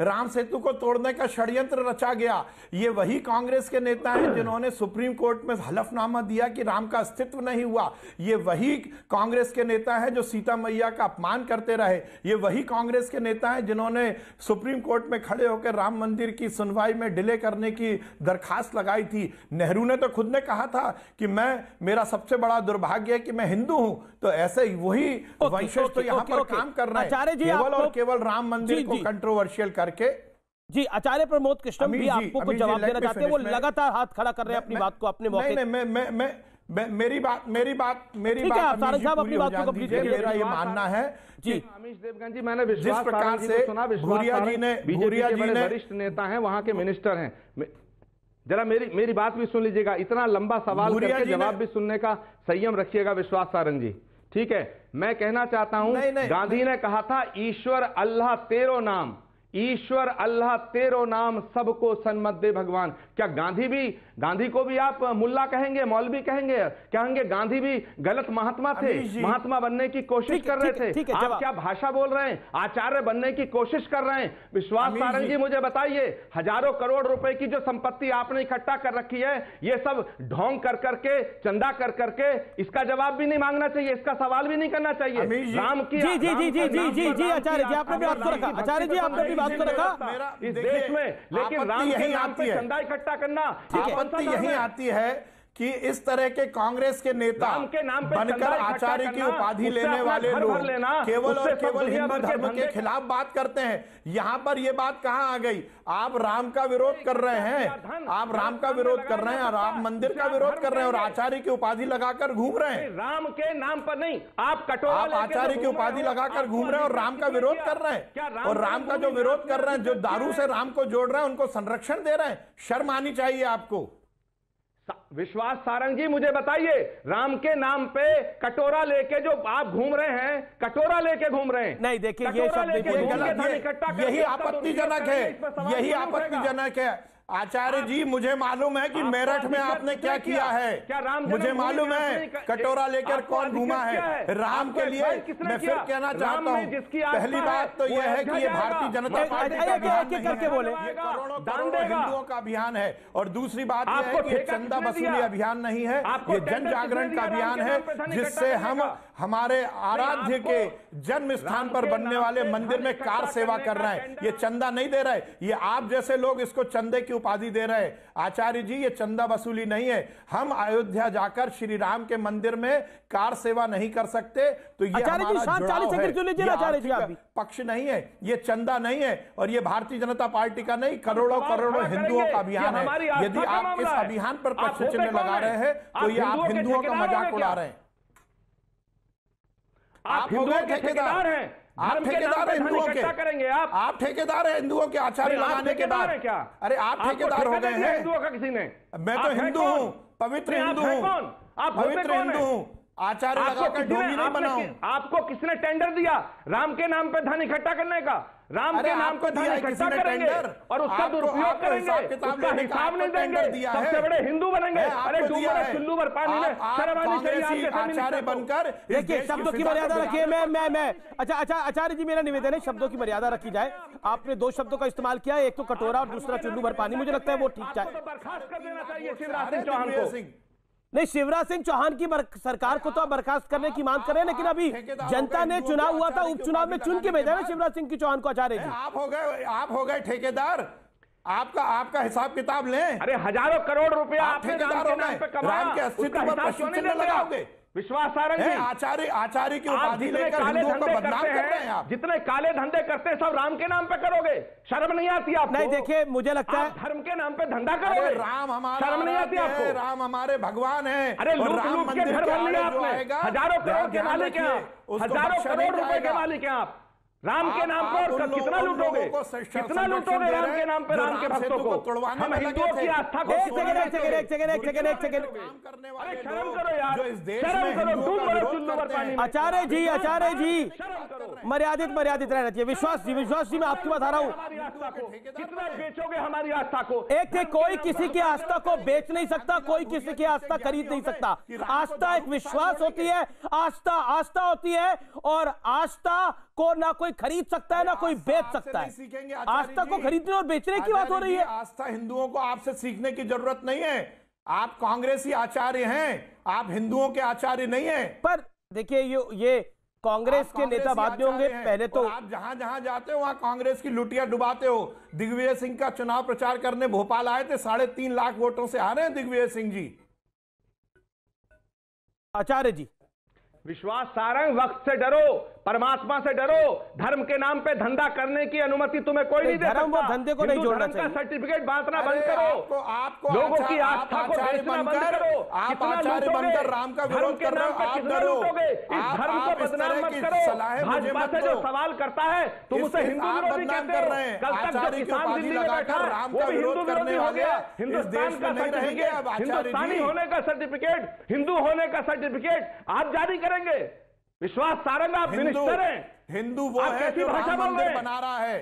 राम सेतु को तोड़ने का षड्यंत्र रचा गया। ये वही कांग्रेस के नेता हैं जिन्होंने सुप्रीम कोर्ट में हलफनामा दिया कि राम का अस्तित्व नहीं हुआ। ये वही कांग्रेस के नेता हैं जो सीता मैया का अपमान करते रहे। ये वही कांग्रेस के नेता हैं जिन्होंने सुप्रीम कोर्ट में खड़े होकर राम मंदिर की सुनवाई में डिले करने की दरखास्त लगाई थी। नेहरू ने तो खुद ने कहा था कि मेरा सबसे बड़ा दुर्भाग्य है कि मैं हिंदू हूं। तो ऐसे वही वंशज तो यहाँ पर काम कर रहे हैं, केवल और केवल राम मंदिर को कंट्रोवर्शियल करके। जी, आचार्य प्रमोद कृष्ण भी आपको कुछ जवाब देना चाहते हैं, वो लगातार हाथ खड़ा कर रहे हैं अपनी बात को अपने मौके। नहीं, मेरी बात सारंग साहब अपनी बात को प्लीज। मेरा ये मानना है जी, अमीश देवगन जी, मैंने जिस प्रकार से सुना, भूरिया जी ने वरिष्ठ नेता हैं, वहां के मिनिस्टर हैं, जरा मेरी बात भी सुन लीजिएगा। इतना लंबा सवाल करके जवाब भी सुनने का संयम रखिएगा विश्वास सारंग जी, ठीक है। मैं कहना चाहता हूं, गांधी ने कहा था ईश्वर अल्लाह तेरो नाम, ईश्वर अल्लाह तेरो नाम सबको सन्मत दे भगवान। क्या गांधी को भी आप मुल्ला कहेंगे, मौलवी कहेंगे? गांधी भी गलत महात्मा थे, महात्मा बनने की कोशिश कर रहे थे। आप क्या भाषा बोल रहे हैं? आचार्य बनने की कोशिश कर रहे हैं। विश्वास सारंग जी, मुझे बताइए, हजारों करोड़ रुपए की जो संपत्ति आपने इकट्ठा कर रखी है, ये सब ढोंग कर करके, चंदा कर करके, इसका जवाब भी नहीं मांगना चाहिए, इसका सवाल भी नहीं करना चाहिए। राम की जी आचार्य जी आपने बात को रखा, आचार्य जी आपने बात को रखा इस देश में, लेकिन राम के नाम पे चंदा इकट्ठा करना, आपत्ति यही आती है कि इस तरह के कांग्रेस के नेता बनकर आचार्य की उपाधि लेने वाले लोग केवल और केवल हिंदू धर्म के खिलाफ बात करते हैं। यहां पर यह बात कहां आ गई? आप राम का विरोध कर रहे हैं, आप राम का विरोध कर रहे हैं, राम मंदिर का विरोध कर रहे हैं और आचार्य की उपाधि लगाकर घूम रहे हैं। राम के नाम पर नहीं, आप आचार्य की उपाधि लगाकर घूम रहे हैं और राम का विरोध कर रहे हैं। और राम का जो विरोध कर रहे हैं, जो दारू से राम को जोड़ रहे हैं, उनको संरक्षण दे रहे हैं। शर्म आनी चाहिए आपको। विश्वास सारंग जी, मुझे बताइए, राम के नाम पे कटोरा लेके जो आप घूम रहे हैं, कटोरा लेके घूम रहे हैं। नहीं, देखिए ये शब्द यही आपत्तिजनक है, यही आपत्तिजनक है। आचार्य जी, मुझे मालूम है कि मेरठ में आपने क्या किया है, मुझे मालूम है कटोरा लेकर कौन घूमा है। राम के लिए मैं फिर कहना चाहता हूँ, पहली बात तो यह है कि ये भारतीय जनता पार्टी का करोड़ों हिंदुओं का अभियान है, और दूसरी बात यह है कि ये चंदा वसूली अभियान नहीं है, ये जन जागरण का अभियान है, जिससे हम हमारे आराध्य के जन्म स्थान पर बनने वाले मंदिर में कार सेवा कर रहे हैं। ये चंदा नहीं दे रहे, ये आप जैसे लोग इसको चंदे की उपाधि दे रहे हैं। आचार्य जी, ये चंदा वसूली नहीं है। हम अयोध्या जाकर श्री राम के मंदिर में कार सेवा नहीं कर सकते, तो ये पक्ष नहीं है, ये चंदा नहीं है, और ये भारतीय जनता पार्टी का नहीं, करोड़ों करोड़ों हिंदुओं का अभियान है। यदि आप इस अभियान पर प्रश्न चिन्ह लगा रहे हैं तो ये आप हिंदुओं का मजाक उड़ा रहे हैं। आप हो गए ठेकेदार हैं, आप ठेकेदार हैं हिंदुओं के, आप ठेकेदार हैं हिंदुओं के आचार्य लगाने के बाद। अरे आप ठेकेदार हो गए हैं हिंदुओं का, किसी ने। मैं तो हिंदू हूँ, पवित्र हिंदू हूँ, पवित्र हिंदू हूँ, आचार्य लगाकर ढोंगी नहीं बना हूं। आपको किसने टेंडर दिया राम के नाम पे धन इकट्ठा करने का? राम के नाम पे धन इकट्ठा करेंगे और उसका दुरुपयोग करेंगे, उसका हिसाब नहीं देंगे, सबसे बड़े हिंदू बनेंगे। अरे चुल्लू भर पानी में शर्म आनी चाहिए आचार्य बनकर। देखिए, शब्दों की मर्यादा रखिए। मैं अच्छा आचार्य जी, मेरा निवेदन है शब्दों की मर्यादा रखी जाए। आपने दो शब्दों का इस्तेमाल किया, एक तो कटोरा और दूसरा चुल्लू भर पानी, मुझे लगता है वो ठीक है। बर्खास्त कर देना चाहिए शिवराज सिंह चौहान को। नहीं, शिवराज सिंह चौहान की सरकार को तो बर्खास्त करने की मांग कर रहे हैं, लेकिन अभी जनता ने चुनाव हुआ था, उपचुनाव में चुन के भेजा है शिवराज सिंह चौहान को। आचार्य जी, आप हो गए ठेकेदार, आपका हिसाब किताब लें। अरे हजारों करोड़ रुपया आपने राम के अस्तित्व पर प्रश्न चिन्ह लगाओगे? विश्वास सारंग जी, आचार्य की उपाधि लेकर हिंदुओं को बदनाम कर रहे हैं आप। जितने काले धंधे करते हैं सब राम के नाम पे करोगे, शर्म नहीं आती आपको? नहीं, देखिए, मुझे लगता है धर्म के नाम पे धंधा करोगे। राम हमारा, शर्म नहीं आती आपको? राम हमारे भगवान हैं। अरे लूट के घर बन लिया आपने, हजारों करोड़ के मालिक हैं आप, हजारों करोड़ रुपए के मालिक हैं आप। राम के नाम पर कितना लूटोगे, कितना लूटोगे राम के नाम पे राम के भक्तों को? हम हिंदुओं की आस्था को एक सेकंड अरे शर्म करो यार, शर्म करो, डूब मरो चुल्लू भर पानी में। आचार्य जी मर्यादित रहना चाहिए। विश्वास जी, मैं आपकी बात आ रहा हूँ। कितना बेचोगे हमारी आस्था को? एक थे, कोई किसी की आस्था को बेच नहीं सकता, कोई किसी की आस्था खरीद नहीं सकता। आस्था एक विश्वास होती है, आस्था होती है, और आस्था को ना कोई खरीद सकता है ना कोई बेच सकता है। आस्था को खरीदने और बेचने की बात हो रही है। आस्था हिंदुओं को आपसे सीखने की जरूरत नहीं है। आप कांग्रेसी आचार्य हैं, आप हिंदुओं के आचार्य नहीं हैं। पर देखिए, ये कांग्रेस के नेता बाद में होंगे। पहले तो आप जहां जाते हो वहां कांग्रेस की लुटिया डुबाते हो। दिग्विजय सिंह का चुनाव प्रचार करने भोपाल आए थे, 3.5 लाख वोटों से आ रहे हैं दिग्विजय सिंह जी। आचार्य जी, विश्वास सारंग, वक्त से डरो, परमात्मा से डरो। धर्म के नाम पे धंधा करने की अनुमति तुम्हें कोई नहीं दे सकता। धंधे को नहीं जोड़ना चाहिए। सर्टिफिकेट बांटना बंद करो, आपको लोगों की आस्था को बेचना बंद करो। आप आचार्य बनकर राम का विरोध कर रहे हो, आप डरो। इस धर्म को बदनाम मत करो। भाजपा से जो सवाल करता है तुम उसे हिंदू विरोधी कहते हो। कल तक जो किसान दिल्ली में बैठा वो भी हिंदू विरोधी हो गया। हिंदुस्तान का सर्टिफिकेट, हिंदुस्तानी होने का सर्टिफिकेट, हिंदू होने का सर्टिफिकेट आप जारी करेंगे। विश्वास सारंग, आप मिनिस्टर हैं, हिंदू वो है जो राम मंदिर बना रहा है।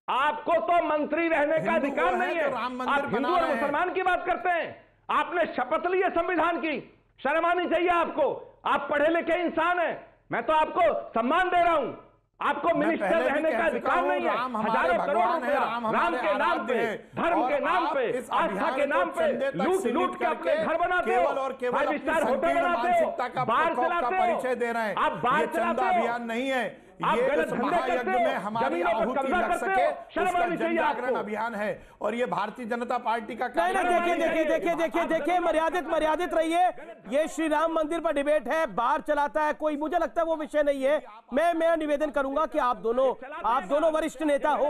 आपको तो मंत्री रहने का अधिकार नहीं है। आप हिंदू और मुसलमान की बात करते हैं। आपने शपथ ली है संविधान की, शर्म आनी चाहिए आपको। आप पढ़े लिखे इंसान हैं, मैं तो आपको सम्मान दे रहा हूं। आपको मिनिस्टर रहने का अधिकार नहीं है। हजारों करोड़ रुपया राम के नाम पे, धर्म के नाम पे, आस्था के नाम पे लूट के अपने घर बनाते हो, 5 स्टार होटल बनाते हो, बार चलाते हो। परिचय दे रहे हैं, आप बार चलाते हो, अभियान नहीं है। आप गलत धंधे करते हो, जमीनों पर कब्जा करते हो, शर्म आनी चाहिए आपको। अभियान है और ये भारतीय जनता पार्टी का देखिए, मर्यादित रहिए। ये श्री राम मंदिर पर डिबेट है, बार चलाता है कोई, मुझे लगता है वो विषय नहीं है। मैं मेरा निवेदन करूंगा कि आप दोनों वरिष्ठ नेता हो,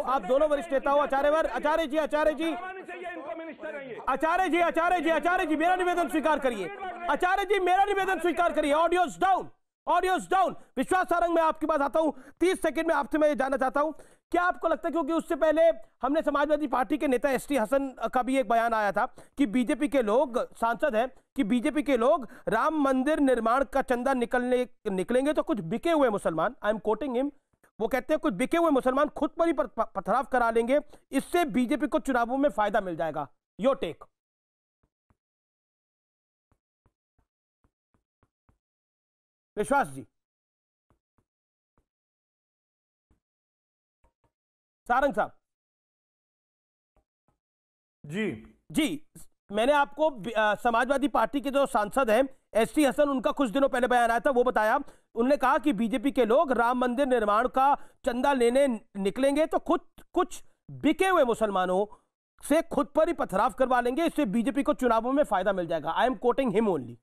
आचार्य जी मेरा निवेदन स्वीकार करिए। आचार्य जी मेरा निवेदन स्वीकार करिए। Audios down. विश्वास सारंग, मैं आपकी बात आता हूं 30 सेकंड में। आपसे मैं ये जानना चाहता हूं, क्या आपको लगता है, क्योंकि उससे पहले हमने समाजवादी पार्टी के नेता एसटी हसन का भी एक बयान आया था कि बीजेपी के लोग, सांसद हैं, कि बीजेपी के लोग राम मंदिर निर्माण का चंदा निकलेंगे तो कुछ बिके हुए मुसलमान, आई एम कोटिंग हिम, वो कहते हैं कुछ बिके हुए मुसलमान खुद पर ही पथराव करा लेंगे, इससे बीजेपी को चुनावों में फायदा मिल जाएगा। Your take. विश्वास जी। सारंग साहब। जी, मैंने आपको समाजवादी पार्टी के जो सांसद हैं एसटी हसन, उनका कुछ दिनों पहले बयान आया था, वो बताया। उन्होंने कहा कि बीजेपी के लोग राम मंदिर निर्माण का चंदा लेने निकलेंगे तो कुछ बिके हुए मुसलमानों से खुद पर ही पथराव करवा लेंगे, इससे बीजेपी को चुनावों में फायदा मिल जाएगा। I am quoting him only.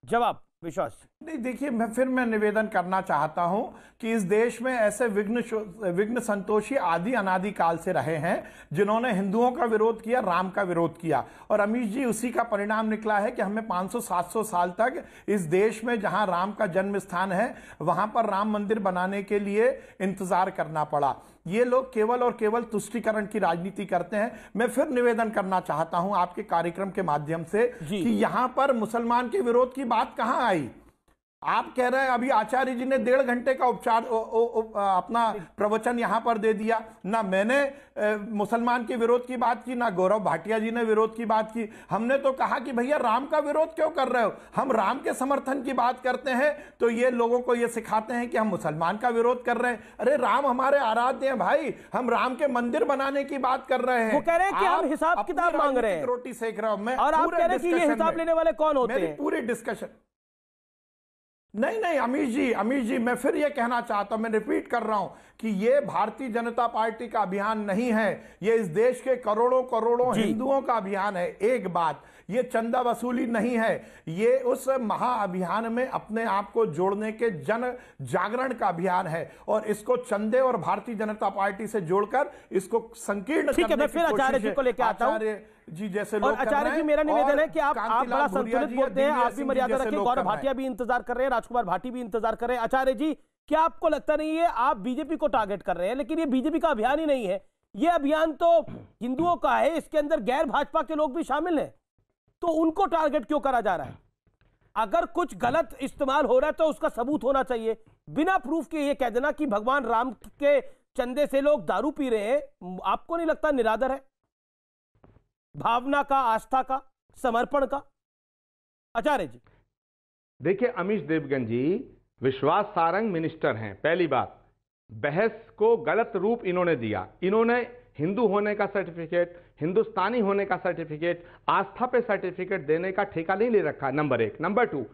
जवाब विश्वास। नहीं, देखिए, मैं निवेदन करना चाहता हूं कि इस देश में ऐसे विघ्न संतोषी आदि अनादि काल से रहे हैं जिन्होंने हिंदुओं का विरोध किया, राम का विरोध किया, और अमीश जी उसी का परिणाम निकला है कि हमें 500-700 साल तक इस देश में जहां राम का जन्म स्थान है वहां पर राम मंदिर बनाने के लिए इंतजार करना पड़ा। ये लोग केवल और केवल तुष्टीकरण की राजनीति करते हैं। मैं फिर निवेदन करना चाहता हूं आपके कार्यक्रम के माध्यम से कि यहां पर मुसलमान के विरोध की बात कहां आई। आप कह रहे हैं अभी आचार्य जी ने 1.5 घंटे का अपना प्रवचन यहां पर दे दिया। ना मैंने मुसलमान के विरोध की बात की, ना गौरव भाटिया जी ने विरोध की बात की। हमने तो कहा कि भैया राम का विरोध क्यों कर रहे हो, हम राम के समर्थन की बात करते हैं तो ये लोगों को ये सिखाते हैं कि हम मुसलमान का विरोध कर रहे हैं। अरे राम हमारे आराध्य हैं भाई, हम राम के मंदिर बनाने की बात कर रहे हैं। वो कह रहे हैं कि हम हिसाब किताब मांग रहे हैं, रोटी सेक रहा हूं मैं, और आप कह रहे हैं कि ये हिसाब लेने वाले कौन होते हैं। पूरी डिस्कशन नहीं अमीश जी, मैं फिर ये कहना चाहता हूं, मैं रिपीट कर रहा हूं कि ये भारतीय जनता पार्टी का अभियान नहीं है, ये इस देश के करोड़ों हिंदुओं का अभियान है। एक बात, ये चंदा वसूली नहीं है, ये उस महाअभियान में अपने आप को जोड़ने के जन जागरण का अभियान है, और इसको चंदे और भारतीय जनता पार्टी से जोड़कर इसको संकीर्ण करने की कोशिश है। आचार्य जी को लेकर आता हूं जी, जैसे और आचार्य जी, मेरा निवेदन है कि आप बड़ा संतुलित बोलते हैं, आप भी मर्यादा रखिए। गौरव भाटिया भी इंतजार कर रहे हैं, राजकुमार भाटी भी इंतजार कर रहे हैं। आचार्य जी, क्या आपको लगता नहीं है आप बीजेपी को टारगेट कर रहे हैं, लेकिन ये बीजेपी का अभियान ही नहीं है, ये अभियान तो हिंदुओं का है, इसके अंदर गैर भाजपा के लोग भी शामिल हैं, तो उनको टारगेट क्यों करा जा रहा है? अगर कुछ गलत इस्तेमाल हो रहा है तो उसका सबूत होना चाहिए। बिना प्रूफ के ये कह देना कि भगवान राम के चंदे से लोग दारू पी रहे हैं, आपको नहीं लगता निरादर है? भावना का, आस्था का, समर्पण का। आचार्य जी देखिए, अमीश देवगन जी विश्वास सारंग मिनिस्टर हैं। पहली बात, बहस को गलत रूप इन्होंने दिया। इन्होंने हिंदू होने का सर्टिफिकेट, हिंदुस्तानी होने का सर्टिफिकेट, आस्था पे सर्टिफिकेट देने का ठेका नहीं ले रखा, नंबर 1। नंबर 2,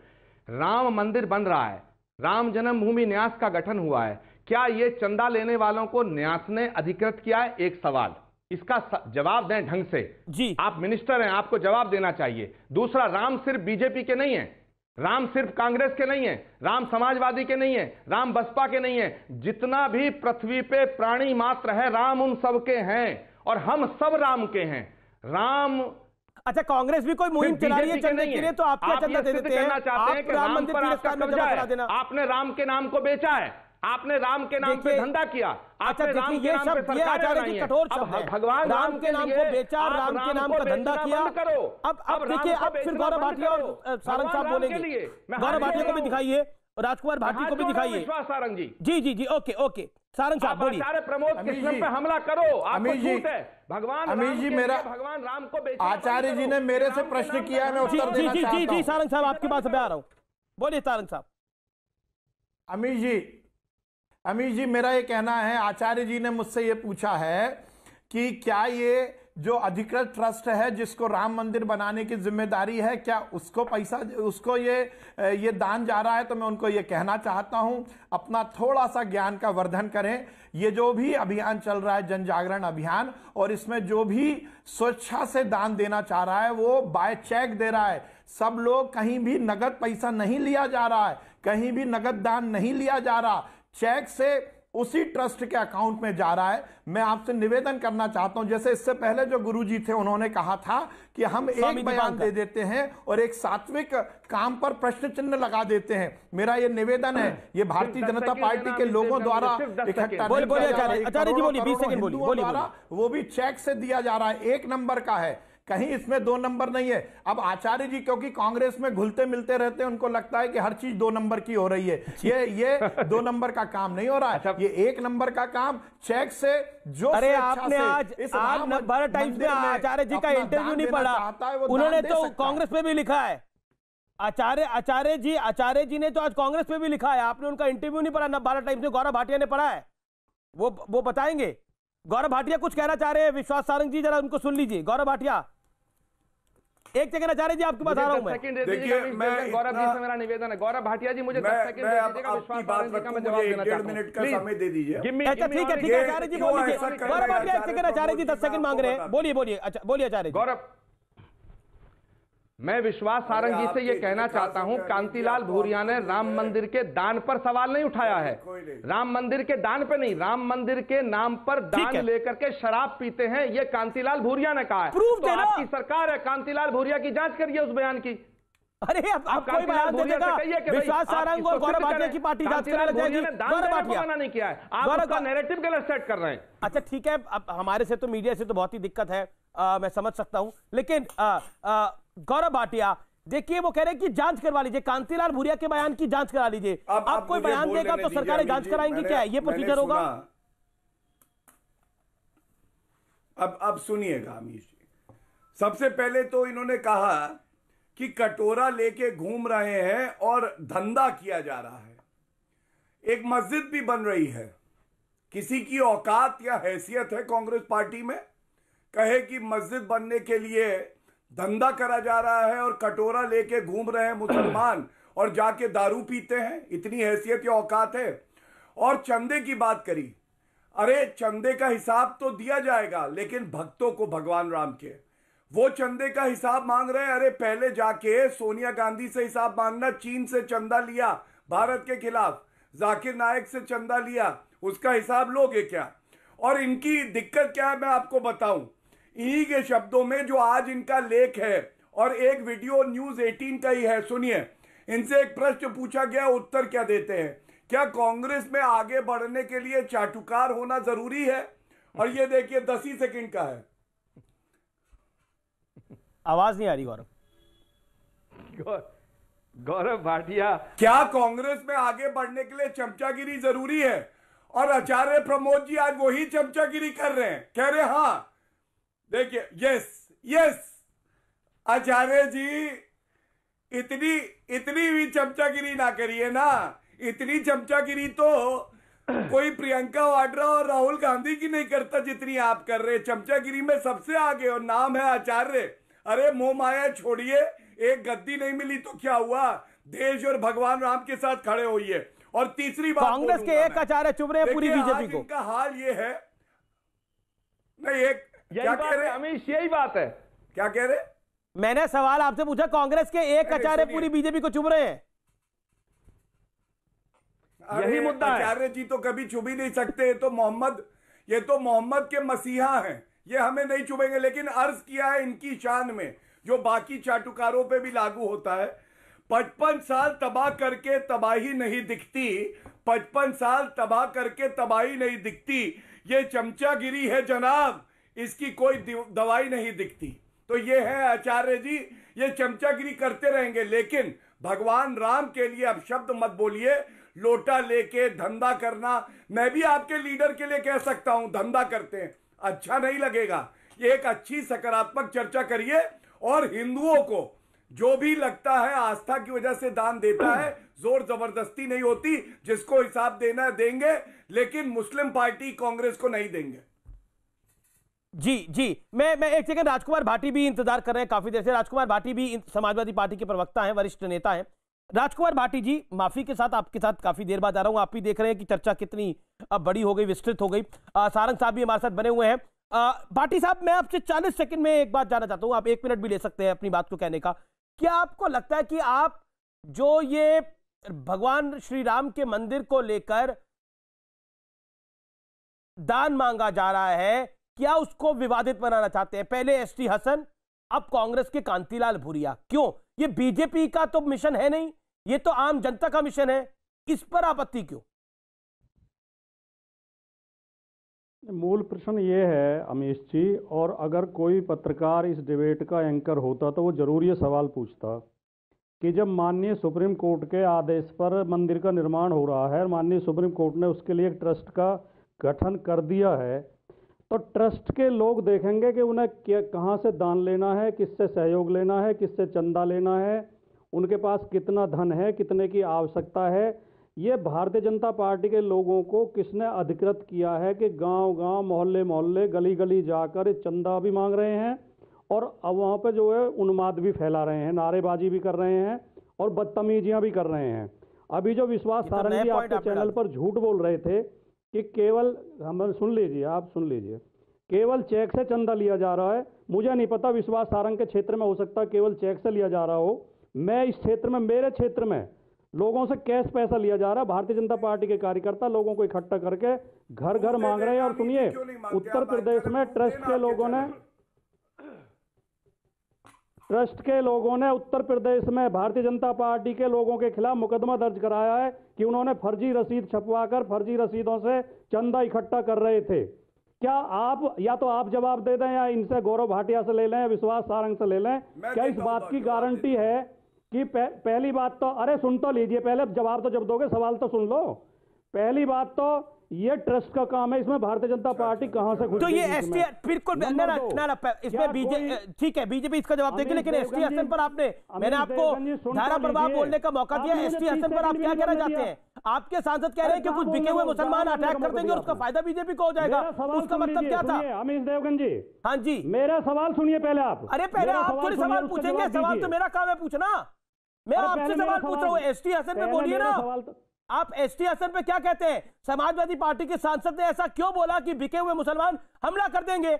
राम मंदिर बन रहा है, राम जन्मभूमि न्यास का गठन हुआ है, क्या ये चंदा लेने वालों को न्यास ने अधिकृत किया है? एक सवाल, इसका जवाब दें ढंग से जी। आप मिनिस्टर हैं, आपको जवाब देना चाहिए। दूसरा, राम सिर्फ बीजेपी के नहीं है, राम सिर्फ कांग्रेस के नहीं है, राम समाजवादी के नहीं है, राम बसपा के नहीं है, जितना भी पृथ्वी पे प्राणी मात्र है राम उन सब के हैं, और हम सब राम के हैं। राम अच्छा, कांग्रेस भी कोई मुहिम चला रही है चंदे के लिए, तो आप क्या चंदा दे देते हैं? आप राम मंदिर पर आपका कब्जा है, आपने राम के नाम को बेचा है, आपने राम के नाम पे धंधा किया। अच्छा देखिए, ये शब्द ये आचार्य जी कठोर शब्द है। भगवान राम के नाम को बेचा, राम के नाम का धंधा किया। अब देखिए, अब फिर गौरव भाटिया और सारंग साहब बोलेंगे। गौरव भाटिया को भी दिखाइए, राजकुमार भाटी को भी दिखाइए। सारंग जी जी, ओके सारंग साहब बोलिए। प्रमोद कृष्णन पे हमला करो, आपको छूट है। भगवान अमीश जी, मेरा भगवान राम को बेचा, आचार्य जी ने मेरे से प्रश्न किया है, मैं उत्तर देना चाहता हूं। जी सारंग साहब, आपके पास मैं आ रहा हूं, बोलिए सारंग साहब। अमीश जी, मेरा ये कहना है, आचार्य जी ने मुझसे ये पूछा है कि क्या ये जो अधिकृत ट्रस्ट है जिसको राम मंदिर बनाने की जिम्मेदारी है, क्या उसको पैसा, उसको ये दान जा रहा है? तो मैं उनको ये कहना चाहता हूं, अपना थोड़ा सा ज्ञान का वर्धन करें। ये जो भी अभियान चल रहा है, जन जागरण अभियान, और इसमें जो भी स्वेच्छा से दान देना चाह रहा है वो बाय चेक दे रहा है। सब लोग, कहीं भी नगद पैसा नहीं लिया जा रहा है, कहीं भी नगद दान नहीं लिया जा रहा, चेक से उसी ट्रस्ट के अकाउंट में जा रहा है। मैं आपसे निवेदन करना चाहता हूं, जैसे इससे पहले जो गुरुजी थे उन्होंने कहा था कि हम एक बयान दे देते हैं और एक सात्विक काम पर प्रश्न चिन्ह लगा देते हैं। मेरा ये निवेदन है, ये भारतीय जनता पार्टी के लोगों द्वारा इकट्ठा आचार्य जी बोलिए, 20 सेकंड बोलिए। वो भी चेक से दिया जा रहा है। एक नंबर का है, कहीं इसमें 2 नंबर नहीं है। अब आचार्य जी क्योंकि कांग्रेस में घुलते मिलते रहते हैं, उनको लगता है कि हर चीज 2 नंबर की हो रही है। ये 2 नंबर का काम नहीं हो रहा है, ये 1 नंबर का काम चेक से जो। अरे आपने आज भारत टाइम्स में आचार्य जी का इंटरव्यू नहीं पढ़ा, उन्होंने तो कांग्रेस पे भी लिखा है। आचार्य जी ने तो आज कांग्रेस पे भी लिखा है, आपने उनका इंटरव्यू नहीं पढ़ा। भारत टाइम्स में गौरव भाटिया ने पढ़ा है, वो बताएंगे। गौरव भाटिया कुछ कहना चाह रहे हैं, विश्वास सारंग जी जरा उनको सुन लीजिए। गौरव भाटिया, एक सेकंड आचार्य जी आपके पास आ रहा हूं मैं। देखिए गौरव जी से मेरा निवेदन है, गौरव भाटिया जी मुझे 10 सेकंड दे दीजिएगा, विश्वास सारंग जी का मैं जवाब देना चाहता हूं। 1.5 मिनट का समय दे दीजिए। अच्छा ठीक है आचार्य जी बोल लीजिए। गौरव भाटिया 1 सेकंड, आचार्य जी 10 सेकंड मांग रहे हैं, बोलिए। अच्छा बोलिए आचार्य जी। गौरव, मैं विश्वास सारंग जी से यह कहना चाहता हूं, कांतिलाल भूरिया ने राम मंदिर के दान पर सवाल नहीं उठाया है। राम मंदिर के दान पे नहीं, राम मंदिर के नाम पर दान लेकर के शराब पीते हैं, यह कांतिलाल भूरिया ने कहा है। तो आपकी सरकार है, कांतिलाल भूरिया की जांच करिए उस बयान की। अरे आप कोई बयान दे देगा, विश्वास सारंग और गौरव भाटिया की पार्टी जांच कराने जाएगी। गौरव भाटिया नहीं किया है, आप उसका नैरेटिव गलत सेट कर रहे हैं। अच्छा ठीक है, अब हमारे से तो मीडिया से तो बहुत ही दिक्कत है, मैं समझ सकता हूं, लेकिन गौरव भाटिया देखिए वो कह रहे हैं कि जांच करवा लीजिए, कांतिलाल भूरिया के बयान की जांच करा लीजिए। आप कोई बयान देगा तो सरकारें जांच कराएंगी, क्या है ये प्रोसीजर होगा? अब सुनिएगा अमीश जी, सबसे पहले तो इन्होंने कहा कि कटोरा लेके घूम रहे हैं और धंधा किया जा रहा है। एक मस्जिद भी बन रही है, किसी की औकात या हैसियत है कांग्रेस पार्टी में कहे कि मस्जिद बनने के लिए धंधा करा जा रहा है और कटोरा लेके घूम रहे हैं मुसलमान और जाके दारू पीते हैं? इतनी हैसियत या औकात है? और चंदे की बात करी, अरे चंदे का हिसाब तो दिया जाएगा, लेकिन भक्तों को भगवान राम के वो चंदे का हिसाब मांग रहे हैं। अरे पहले जाके सोनिया गांधी से हिसाब मांगना, चीन से चंदा लिया भारत के खिलाफ, जाकिर नायक से चंदा लिया, उसका हिसाब लोगे क्या? और इनकी दिक्कत क्या है मैं आपको बताऊं, इन्हीं के शब्दों में जो आज इनका लेख है और एक वीडियो न्यूज 18 का ही है, सुनिए। इनसे एक प्रश्न पूछा गया, उत्तर क्या देते हैं, क्या कांग्रेस में आगे बढ़ने के लिए चाटुकार होना जरूरी है? और ये देखिए 10 ही सेकंड का है। आवाज नहीं आ रही गौरव भाटिया, क्या कांग्रेस में आगे बढ़ने के लिए चमचागिरी जरूरी है? और आचार्य प्रमोद जी आज वही चमचागिरी कर रहे हैं, कह रहे हाँ देखिए यस आचार्य जी इतनी भी चमचागिरी ना करिए ना। इतनी चमचागिरी तो कोई प्रियंका वाड्रा और राहुल गांधी की नहीं करता जितनी आप कर रहे। चमचागिरी में सबसे आगे और नाम है आचार्य। अरे मोह माया छोड़िए, एक गद्दी नहीं मिली तो क्या हुआ, देश और भगवान राम के साथ खड़े होइए। और तीसरी बात, कांग्रेस के एक आचार्य चुभ रहे हैं पूरी बीजेपी को। इनका हाल ये है, नहीं एक क्या कह रहे अमीश, यही बात है। क्या कह रहे? मैंने सवाल आपसे पूछा, कांग्रेस के एक आचार्य पूरी बीजेपी को चुभ रहे हैं, यही मुद्दा है। आचार्य जी तो कभी चुभ ही नहीं सकते, ये तो मोहम्मद के मसीहा हैं, ये हमें नहीं चुभेंगे। लेकिन अर्ज किया है इनकी शान में, जो बाकी चाटुकारों पे भी लागू होता है, 55 साल तबाह करके तबाही नहीं दिखती, 55 साल तबाह करके तबाही नहीं दिखती, ये चमचागिरी है जनाब, इसकी कोई दवाई नहीं दिखती। तो ये है आचार्य जी, ये चमचागिरी करते रहेंगे, लेकिन भगवान राम के लिए अब शब्द मत बोलिए। लोटा लेके धंधा करना, मैं भी आपके लीडर के लिए कह सकता हूं धंधा करते हैं, अच्छा नहीं लगेगा। ये एक अच्छी सकारात्मक चर्चा करिए, और हिंदुओं को जो भी लगता है आस्था की वजह से दान देता है, जोर जबरदस्ती नहीं होती, जिसको हिसाब देना है देंगे, लेकिन मुस्लिम पार्टी कांग्रेस को नहीं देंगे। जी मैं एक सेकंड, राजकुमार भाटी भी इंतजार कर रहे हैं काफी देर से। राजकुमार भाटी भी समाजवादी पार्टी के प्रवक्ता हैं, वरिष्ठ नेता हैं। राजकुमार भाटी जी, माफी के साथ आपके साथ काफी देर बाद आ रहा हूं, आप भी देख रहे हैं कि चर्चा कितनी अब बड़ी हो गई, विस्तृत हो गई। सारंग साहब भी हमारे साथ बने हुए हैं। भाटी साहब, मैं आपसे 40 सेकंड में एक बात जानना चाहता हूं, आप 1 मिनट भी ले सकते हैं अपनी बात को कहने का। क्या आपको लगता है कि आप जो ये भगवान श्री राम के मंदिर को लेकर दान मांगा जा रहा है, क्या उसको विवादित बनाना चाहते हैं? पहले एसटी हसन, अब कांग्रेस के कांतिलाल भूरिया, क्यों? ये बीजेपी का तो मिशन है नहीं, ये तो आम जनता का मिशन है, इस पर आपत्ति क्यों? मूल प्रश्न ये है अमीश जी, और अगर कोई पत्रकार इस डिबेट का एंकर होता तो वो जरूर ये सवाल पूछता कि जब माननीय सुप्रीम कोर्ट के आदेश पर मंदिर का निर्माण हो रहा है, माननीय सुप्रीम कोर्ट ने उसके लिए एक ट्रस्ट का गठन कर दिया है, तो ट्रस्ट के लोग देखेंगे कि उन्हें कहाँ से दान लेना है, किससे सहयोग लेना है, किससे चंदा लेना है, उनके पास कितना धन है, कितने की आवश्यकता है। ये भारतीय जनता पार्टी के लोगों को किसने अधिकृत किया है कि गांव-गांव, मोहल्ले-मोहल्ले, गली-गली जाकर चंदा भी मांग रहे हैं और अब वहाँ पे जो है उन्माद भी फैला रहे हैं, नारेबाजी भी कर रहे हैं और बदतमीजियाँ भी कर रहे हैं। अभी जो विश्वास सारंगी आपके चैनल पर झूठ बोल रहे थे कि केवल, हम सुन लीजिए, आप सुन लीजिए, केवल चेक से चंदा लिया जा रहा है। मुझे नहीं पता विश्वास सारंग के क्षेत्र में हो सकता है केवल चेक से लिया जा रहा हो। मैं इस क्षेत्र में, मेरे क्षेत्र में लोगों से कैश पैसा लिया जा रहा है। भारतीय जनता पार्टी के कार्यकर्ता लोगों को इकट्ठा करके घर घर मांग रहे हैं। और सुनिए, उत्तर प्रदेश में ट्रस्ट के लोगों ने उत्तर प्रदेश में भारतीय जनता पार्टी के लोगों के खिलाफ मुकदमा दर्ज कराया है कि उन्होंने फर्जी रसीद छपवाकर फर्जी रसीदों से चंदा इकट्ठा कर रहे थे। क्या आप, या तो आप जवाब दे दें या इनसे गौरव भाटिया से ले लें, विश्वास सारंग से ले लें, क्या इस बात की गारंटी है कि पहली बात तो, अरे सुन तो लीजिए पहले, जवाब तो जब दोगे सवाल तो सुन लो। पहली बात तो ये ट्रस्ट का काम है, इसमें भारतीय जनता पार्टी कहां से घुस तो गई? ये एसटी बिल्कुल इसमें बीजेपी, ठीक है बीजेपी इसका जवाब देगी, लेकिन एसटी हसन पर आपने, मैंने आपको धारा प्रभाव बोलने का मौका दिया। एसटी हसन पर आप क्या कहना चाहते हैं? आपके सांसद कह रहे हैं कि कुछ बिके हुए मुसलमान अटैक कर देंगे और उसका फायदा बीजेपी को हो जाएगा, उसका मतलब क्या था? अमीश देवगन जी, हाँ जी, मेरा सवाल सुनिए पहले आप। अरे पहले आप थोड़ी सवाल पूछेंगे, सवाल तो मेरा काम है पूछना। मैं आपसे सवाल पूछ रहा हूँ, एसटी हसन पे बोलिए ना। आप एसटी हसन पे क्या कहते हैं? समाजवादी पार्टी के सांसद ने ऐसा क्यों बोला कि बिके हुए मुसलमान हमला कर देंगे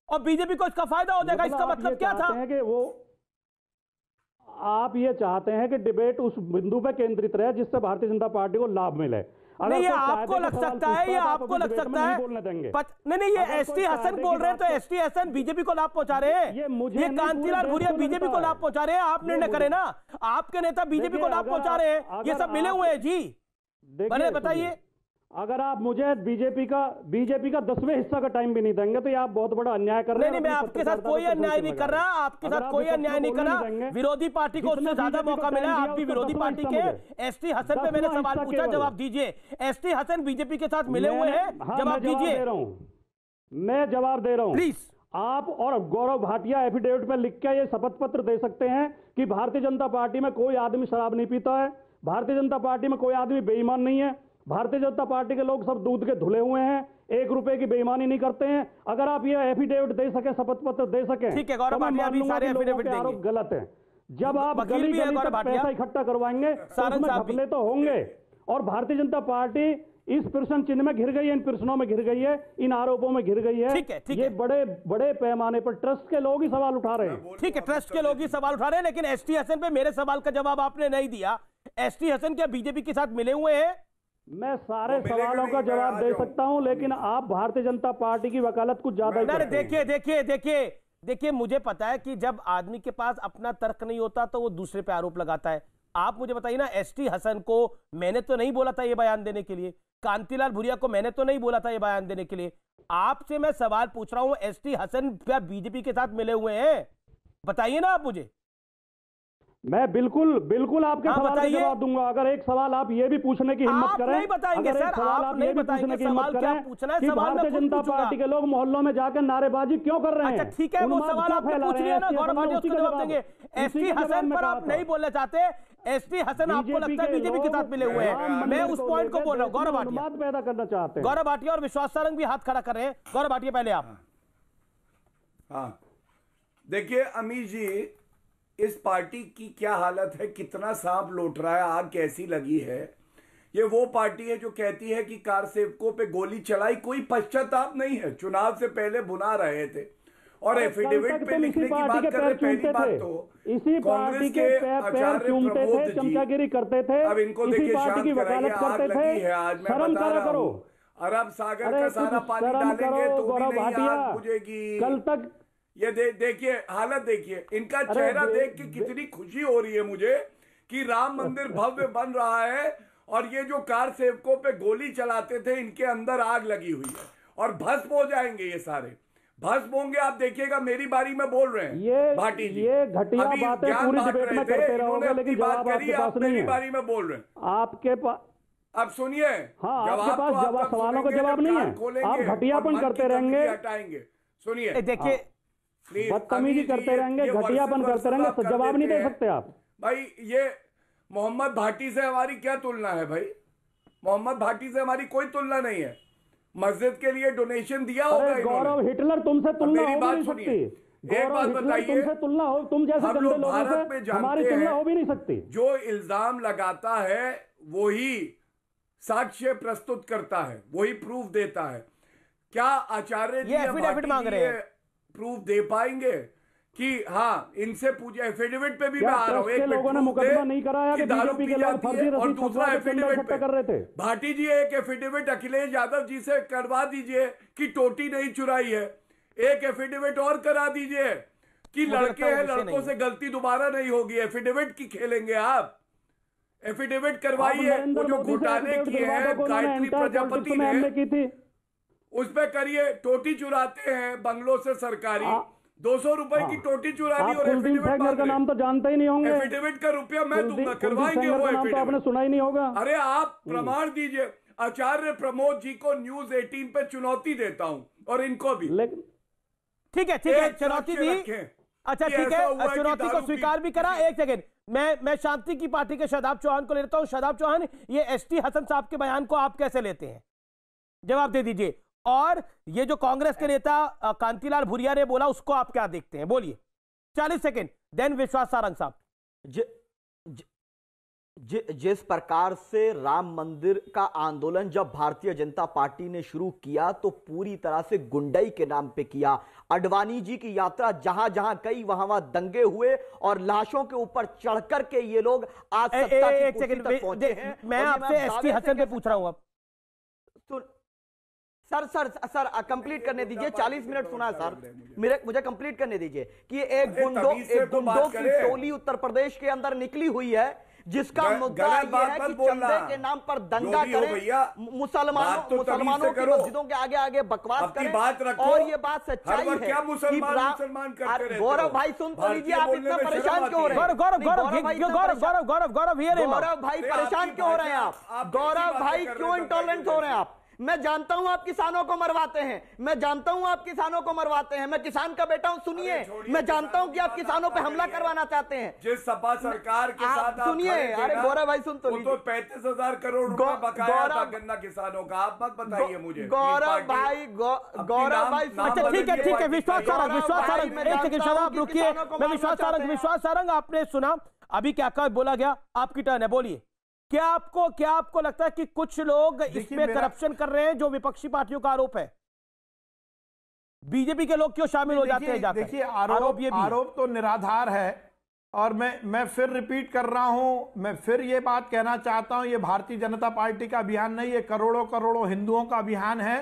और बीजेपी को इसका फायदा हो जाएगा? इसका मतलब क्या था? कि वो, आप ये चाहते हैं कि डिबेट उस बिंदु पे केंद्रित रहे जिससे भारतीय जनता पार्टी को लाभ मिले। नहीं, ये आपको लग सकता है, ये आपको लग सकता है, नहीं, ये एसटी हसन बोल रहे हैं तो एसटी हसन बीजेपी को लाभ पहुंचा रहे हैं। ये कांतिलाल भूरिया बीजेपी को लाभ पहुंचा रहे हैं। आप निर्णय करें ना, आपके नेता बीजेपी को लाभ पहुंचा रहे हैं, ये सब मिले हुए हैं जी। बने बताइए, अगर आप मुझे बीजेपी का 10वें हिस्सा का टाइम भी नहीं देंगे तो ये आप बहुत बड़ा अन्याय कर रहे हैं। नहीं, मैं आपके साथ कोई अन्याय नहीं कर रहा, आपके साथ कोई अन्याय नहीं कर रहा। विरोधी पार्टी को उससे ज्यादा मौका मिला है, आप भी विरोधी पार्टी के। एसटी हसन पे मैंने सवाल पूछा, जवाब दीजिए। एसटी हसन बीजेपी के साथ मिले हुए हैं, जवाब दीजिए। मैं जवाब दे रहा हूं प्लीज। आप और गौरव भाटिया एफिडेविट पे लिख के ये शपथ पत्र दे सकते हैं कि भारतीय जनता पार्टी में कोई आदमी शराब नहीं पीता है, भारतीय जनता पार्टी में कोई आदमी बेईमान नहीं है, भारतीय जनता पार्टी के लोग सब दूध के धुले हुए हैं, 1 रुपए की बेईमानी नहीं करते हैं। अगर आप ये एफिडेविट दे सके, शपथ पत्र दे सके, ठीक है, गौरव भाटिया भी सारे एफिडेविट देंगे। आरोप गलत है। जब आप गली गली तक पैसा इकट्ठा करवाएंगे तो उसमें घपले तो होंगे, और भारतीय जनता पार्टी इस प्रश्न चिन्ह में घिर गई है, इन प्रश्नों में घिर गई है, इन आरोपों में घिर गई है। ये बड़े बड़े पैमाने पर ट्रस्ट के लोग ही सवाल उठा रहे हैं। ठीक है, ट्रस्ट के लोग ही सवाल उठा रहे हैं, लेकिन एसटी हसन पे मेरे सवाल का जवाब आपने नहीं दिया। एसटी हसन क्या बीजेपी के साथ मिले हुए हैं? मैं सारे सवालों का जवाब दे सकता हूं, लेकिन आप भारतीय जनता पार्टी की वकालत कुछ ज्यादा ही देखिए, मुझे पता है कि जब आदमी के पास अपना तर्क नहीं होता तो वो दूसरे पे आरोप लगाता है। आप मुझे बताइए ना, एसटी हसन को मैंने तो नहीं बोला था ये बयान देने के लिए, कांतिलाल भूरिया को मैंने तो नहीं बोला था ये बयान देने के लिए। आपसे मैं सवाल पूछ रहा हूं, एसटी हसन क्या बीजेपी के साथ मिले हुए हैं? बताइए ना आप मुझे। मैं बिल्कुल आपके सवाल का जवाब दूंगा। अगर एक सवाल आप ये भी पूछने की हिम्मत करें, नहीं बताएंगे सर, आप नहीं बताएंगे, सवाल क्या पूछना है? सवाल भारतीय जनता पार्टी के लोग मोहल्लों में जाकर नारेबाजी क्यों कर रहे हैं? अच्छा ठीक है, वो सवाल आप पूछ लिया ना, गौरव भाटिया उसका जवाब देंगे। एसटी हसन पर आप नहीं बोलना चाहते, एसटी हसन आपको लगता है बीजेपी के साथ मिले हुए हैं। मैं उस पॉइंट को बोल रहा हूँ। गौरव भाटिया पैदा करना चाहते हैं, गौरव भाटिया और विश्वास सारंग भी हाथ खड़ा कर रहे हैं। गौरव भाटिया पहले आप। हाँ देखिए अमीश जी, इस पार्टी की क्या हालत है, कितना सांप लौट रहा है, आग कैसी लगी है। ये वो पार्टी है जो कहती है कि कार सेवकों पे गोली चलाई, कोई पश्चाताप नहीं है, चुनाव से पहले बुना रहे थे और एफिडेविट पे लिखने की बात कर रहे। पहली बात तो इसी पार्टी के पैर चूमते थे, चमचागिरी करते थे, अब इनको देखिए शांत कराइए, आग लगी है आज, मैं बता रहा हूं। अरब सागर का सारा पानी डालेंगे तो भी नहीं आग बुझेगी। कल तक ये देखिए हालत, देखिए इनका चेहरा देख के कितनी खुशी हो रही है मुझे कि राम मंदिर भव्य बन रहा है और ये जो कार सेवकों पे गोली चलाते थे, इनके अंदर आग लगी हुई है और भस्म हो जाएंगे, ये सारे भस्म होंगे। आप देखिएगा, मेरी बारी में बोल रहे हैं भाटी जी, ये घटिया बातें पूरी डिबेट में करते रहोगे, लेकिन जवाब आपके पास नहीं है। मेरी बारी में बोल रहे हैं आपके पास। अब सुनिए, हाँ, आपके पास जवाब, सवालों का जवाब नहीं है, आप घटियापन करते रहेंगे। हटाएंगे, सुनिए, देखिए बदतमीजी करते रहेंगे, घटियापन करते रहेंगे, तो जवाब नहीं दे सकते आप। भाई ये मोहम्मद भाटी से हमारी क्या तुलना है भाई? मोहम्मद भाटी से हमारी कोई तुलना नहीं है। मस्जिद के लिए डोनेशन दिया होगा इन्होंने। गौरव हिटलर तुमसे तुलना हो नहीं सकती। एक बात बताइए, तुमसे तुलना हो, तुम जैसे गंदे लोगों से हमारी तुलना हो भी नहीं सकती। जो इल्जाम लगाता है वही साक्ष्य प्रस्तुत करता है, वही प्रूफ देता है। क्या आचार्य जी एफिडेविट मांग रहे हैं, प्रूफ दे पाएंगे कि हाँ इनसे पूछे? एफिडेविट पे भी मैं आ रहा हूँ। एक लोगों ने मुकदमा नहीं कराया कि बीजेपी के लोग फर्जी और रसीद दूसरा एफिडेविट पे कर रहे थे। भाटी जी एक एफिडेविट अखिलेश यादव जी से करवा दीजिए कि टोटी नहीं चुराई है। एक एफिडेविट और करा दीजिए कि लड़के हैं, लड़कों से गलती दोबारा नहीं होगी। एफिडेविट की खेलेंगे आप? एफिडेविट करवाइए। वो जो घोटाले किए हैं गायत्री प्रजापति ने, उस पे करिए। टोटी चुराते हैं बंगलों से सरकारी, 200 रुपए की टोटी चुरा ली और एफिडेविट का नाम तो जानते ही नहीं होंगे। एफिडेविट का रुपया मैं दूंगा, करवाएंगे वो एफिडेविट। तो आपने सुना ही नहीं होगा। अरे आप प्रमाण दीजिए। आचार्य प्रमोद जी को न्यूज 18 पे चुनौती देता हूं और इनको भी। ठीक है, चुनौती दी। अच्छा ठीक है, चुनौती को स्वीकार भी करा। एक सेकेंड, मैं शांति की पार्टी के शादाब चौहान को लेता हूं। शादाब चौहान, ये एसटी हसन साहब के बयान को आप कैसे लेते हैं? जवाब दे दीजिए। और ये जो कांग्रेस के नेता कांतिलाल भूरिया ने बोला, उसको आप क्या देखते हैं? बोलिए, 40 सेकेंड। देन विश्वास सारंग साहब। जिस प्रकार से राम मंदिर का आंदोलन जब भारतीय जनता पार्टी ने शुरू किया तो पूरी तरह से गुंडई के नाम पे किया। अडवाणी जी की यात्रा जहां जहां गई वहां वहां दंगे हुए और लाशों के ऊपर चढ़कर के ये लोग आज सत्ता की कुर्सी तक पहुंचे हैं। मैं आपसे एसटी हसन पे पूछ रहा हूं। अब सर कंप्लीट करने दीजिए। 40 मिनट सुना सर, मुझे कंप्लीट करने दीजिए कि एक गुंडों की टोली उत्तर प्रदेश के अंदर निकली हुई है, जिसका मुद्दा ये है कि चंदे के नाम पर दंगा करें, मुसलमानों की मस्जिदों के आगे आगे बकवास करें। और ये बात सच्चाई है कि गौरव भाई सुन तो लीजिए, आप इतना परेशान क्यों हो रहे हैं? गौरव भाई परेशान क्यों हो रहे हैं आप? गौरव भाई क्यों इंटॉलरेंट हो रहे हैं आप? मैं जानता हूं आप किसानों को मरवाते हैं, मैं जानता हूं आप किसानों को मरवाते हैं। मैं किसान का बेटा हूं, सुनिए। मैं जानता हूं कि आप किसानों पे हमला करवाना चाहते हैं। जिस सपा सरकार के साथ सुनिए, अरे गौरव भाई सुन तो लीजिए। 35,000 करोड़ रुपए बकाया था गन्ना किसानों का। आप मत बताइए मुझे। गौरव भाई अच्छा ठीक है, विश्वास सारंग एक सेकंड, शराब रुकिए। मैं विश्वास सारंग, आपने सुना अभी क्या क्या बोला गया? आपकी टर्न है, बोलिए। क्या आपको लगता है कि कुछ लोग इसमें करप्शन कर रहे हैं, जो विपक्षी पार्टियों का आरोप है? बीजेपी के लोग क्यों शामिल हो जाते हैं जाकर? देखिए, आरोप तो निराधार है। और मैं फिर रिपीट कर रहा हूं, मैं फिर ये बात कहना चाहता हूं, ये भारतीय जनता पार्टी का अभियान नहीं, ये करोड़ों हिंदुओं का अभियान है।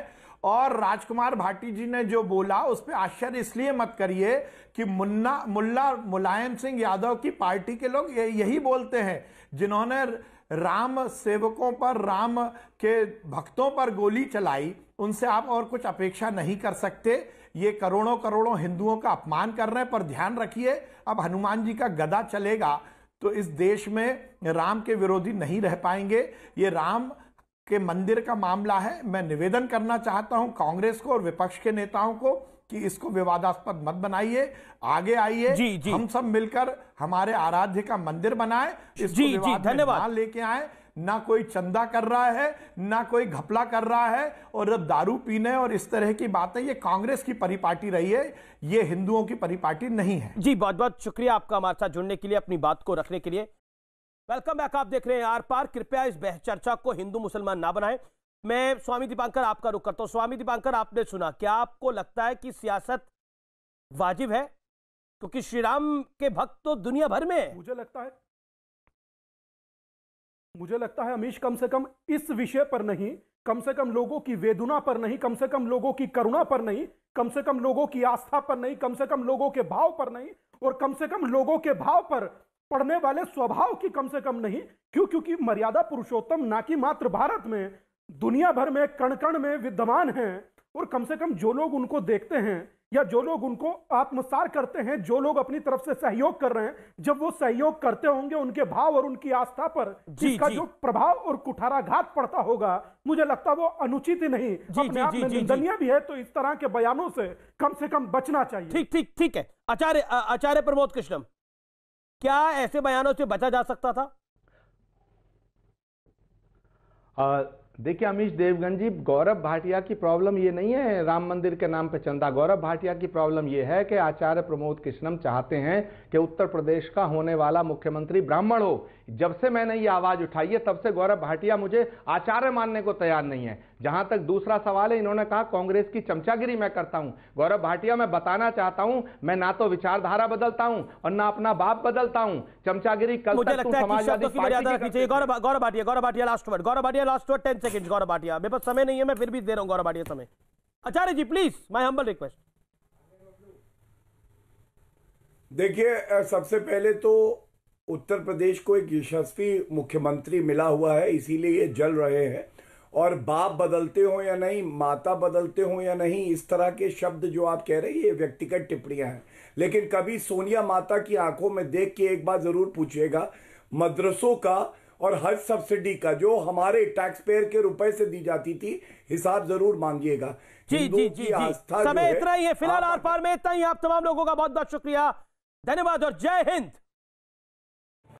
और राजकुमार भाटी जी ने जो बोला उस पर आश्चर्य इसलिए मत करिए कि मुल्ला मुलायम सिंह यादव की पार्टी के लोग यही बोलते हैं, जिन्होंने राम सेवकों पर, राम के भक्तों पर गोली चलाई, उनसे आप और कुछ अपेक्षा नहीं कर सकते। ये करोड़ों हिंदुओं का अपमान कर रहे हैं। पर ध्यान रखिए, अब हनुमान जी का गदा चलेगा तो इस देश में राम के विरोधी नहीं रह पाएंगे। ये राम के मंदिर का मामला है। मैं निवेदन करना चाहता हूं कांग्रेस को और विपक्ष के नेताओं को कि इसको विवादास्पद मत बनाइए, आगे आइए, हम सब मिलकर हमारे आराध्य का मंदिर बनाएं। इसको विवाद में ना लेके आए। ना कोई चंदा कर रहा है, ना कोई घपला कर रहा है। और अब दारू पीने और इस तरह की बातें, ये कांग्रेस की परिपाटी रही है, ये हिंदुओं की परिपाटी नहीं है। जी बहुत बहुत शुक्रिया आपका हमारे साथ जुड़ने के लिए, अपनी बात को रखने के लिए। Welcome back. आप देख रहे हैं आर पार। कृपया इस बहस चर्चा को हिंदू मुसलमान ना बनाएं। मैं स्वामी दीपांकर आपका रुख करता हूं। स्वामी दीपांकर, आपने सुना, क्या आपको लगता है कि सियासत वाजिब है? क्योंकि श्री राम के भक्त तो दुनिया भर में है। मुझे लगता है अमीश, कम से कम इस विषय पर नहीं, कम से कम लोगों की वेदना पर नहीं, कम से कम लोगों की करुणा पर नहीं, कम से कम लोगों की आस्था पर नहीं, कम से कम लोगों के भाव पर नहीं, और कम से कम लोगों के भाव पर पढ़ने वाले स्वभाव की कम से कम नहीं, क्योंकि मर्यादा पुरुषोत्तम ना कि मात्र भारत में, दुनिया भर में कण कण में विद्यमान हैं। और कम से कम जो लोग उनको देखते हैं या जो लोग उनको आत्मसात करते हैं, जो लोग अपनी तरफ से सहयोग कर रहे हैं, जब वो सहयोग करते होंगे उनके भाव और उनकी आस्था पर इसका जो प्रभाव और कुठाराघात पड़ता होगा, मुझे लगता वो अनुचित ही नहीं, अपने आप में निंदनीय भी है। तो इस तरह के बयानों से कम बचना चाहिए। ठीक है। आचार्य प्रमोद कृष्णम, क्या ऐसे बयानों से बचा जा सकता था? देखिए अमीश देवगन जी, गौरव भाटिया की प्रॉब्लम ये नहीं है राम मंदिर के नाम पे चंदा। गौरव भाटिया की प्रॉब्लम ये है कि आचार्य प्रमोद कृष्णम चाहते हैं कि उत्तर प्रदेश का होने वाला मुख्यमंत्री ब्राह्मण हो। जब से मैंने ये आवाज उठाई है तब से गौरव भाटिया मुझे आचार्य मानने को तैयार नहीं है। जहां तक दूसरा सवाल है, इन्होंने कहा कांग्रेस की चमचागिरी मैं करता हूं। गौरव भाटिया, मैं बताना चाहता हूं, मैं ना तो विचारधारा बदलता हूं और ना अपना बाप बदलता हूं। चमचागिरी कल तक तुम समाजवादी पार्टी की। Gaurav Bhatia last word. Gaurav Bhatia last word, 10 second. Gaurav Bhatia, मेरे पास समय नहीं है, मैं फिर भी दे रहा हूं गौरव भाटिया समय। आचार्य जी प्लीज, माय हम्बल रिक्वेस्ट। देखिए, सबसे पहले तो उत्तर प्रदेश को एक यशस्वी मुख्यमंत्री मिला हुआ है, इसीलिए ये जल रहे हैं। और बाप बदलते हो या नहीं, माता बदलते हो या नहीं, इस तरह के शब्द जो आप कह रहे हैं ये व्यक्तिगत टिप्पणियां हैं। लेकिन कभी सोनिया माता की आंखों में देख के एक बार जरूर पूछिएगा, मदरसों का और हज सब्सिडी का जो हमारे टैक्स पेयर के रुपए से दी जाती थी, हिसाब जरूर मांगिएगा। जी। समय इतना ही है फिलहाल। आर पार में इतना ही। आप तमाम लोगों का बहुत बहुत शुक्रिया, धन्यवाद और जय हिंद।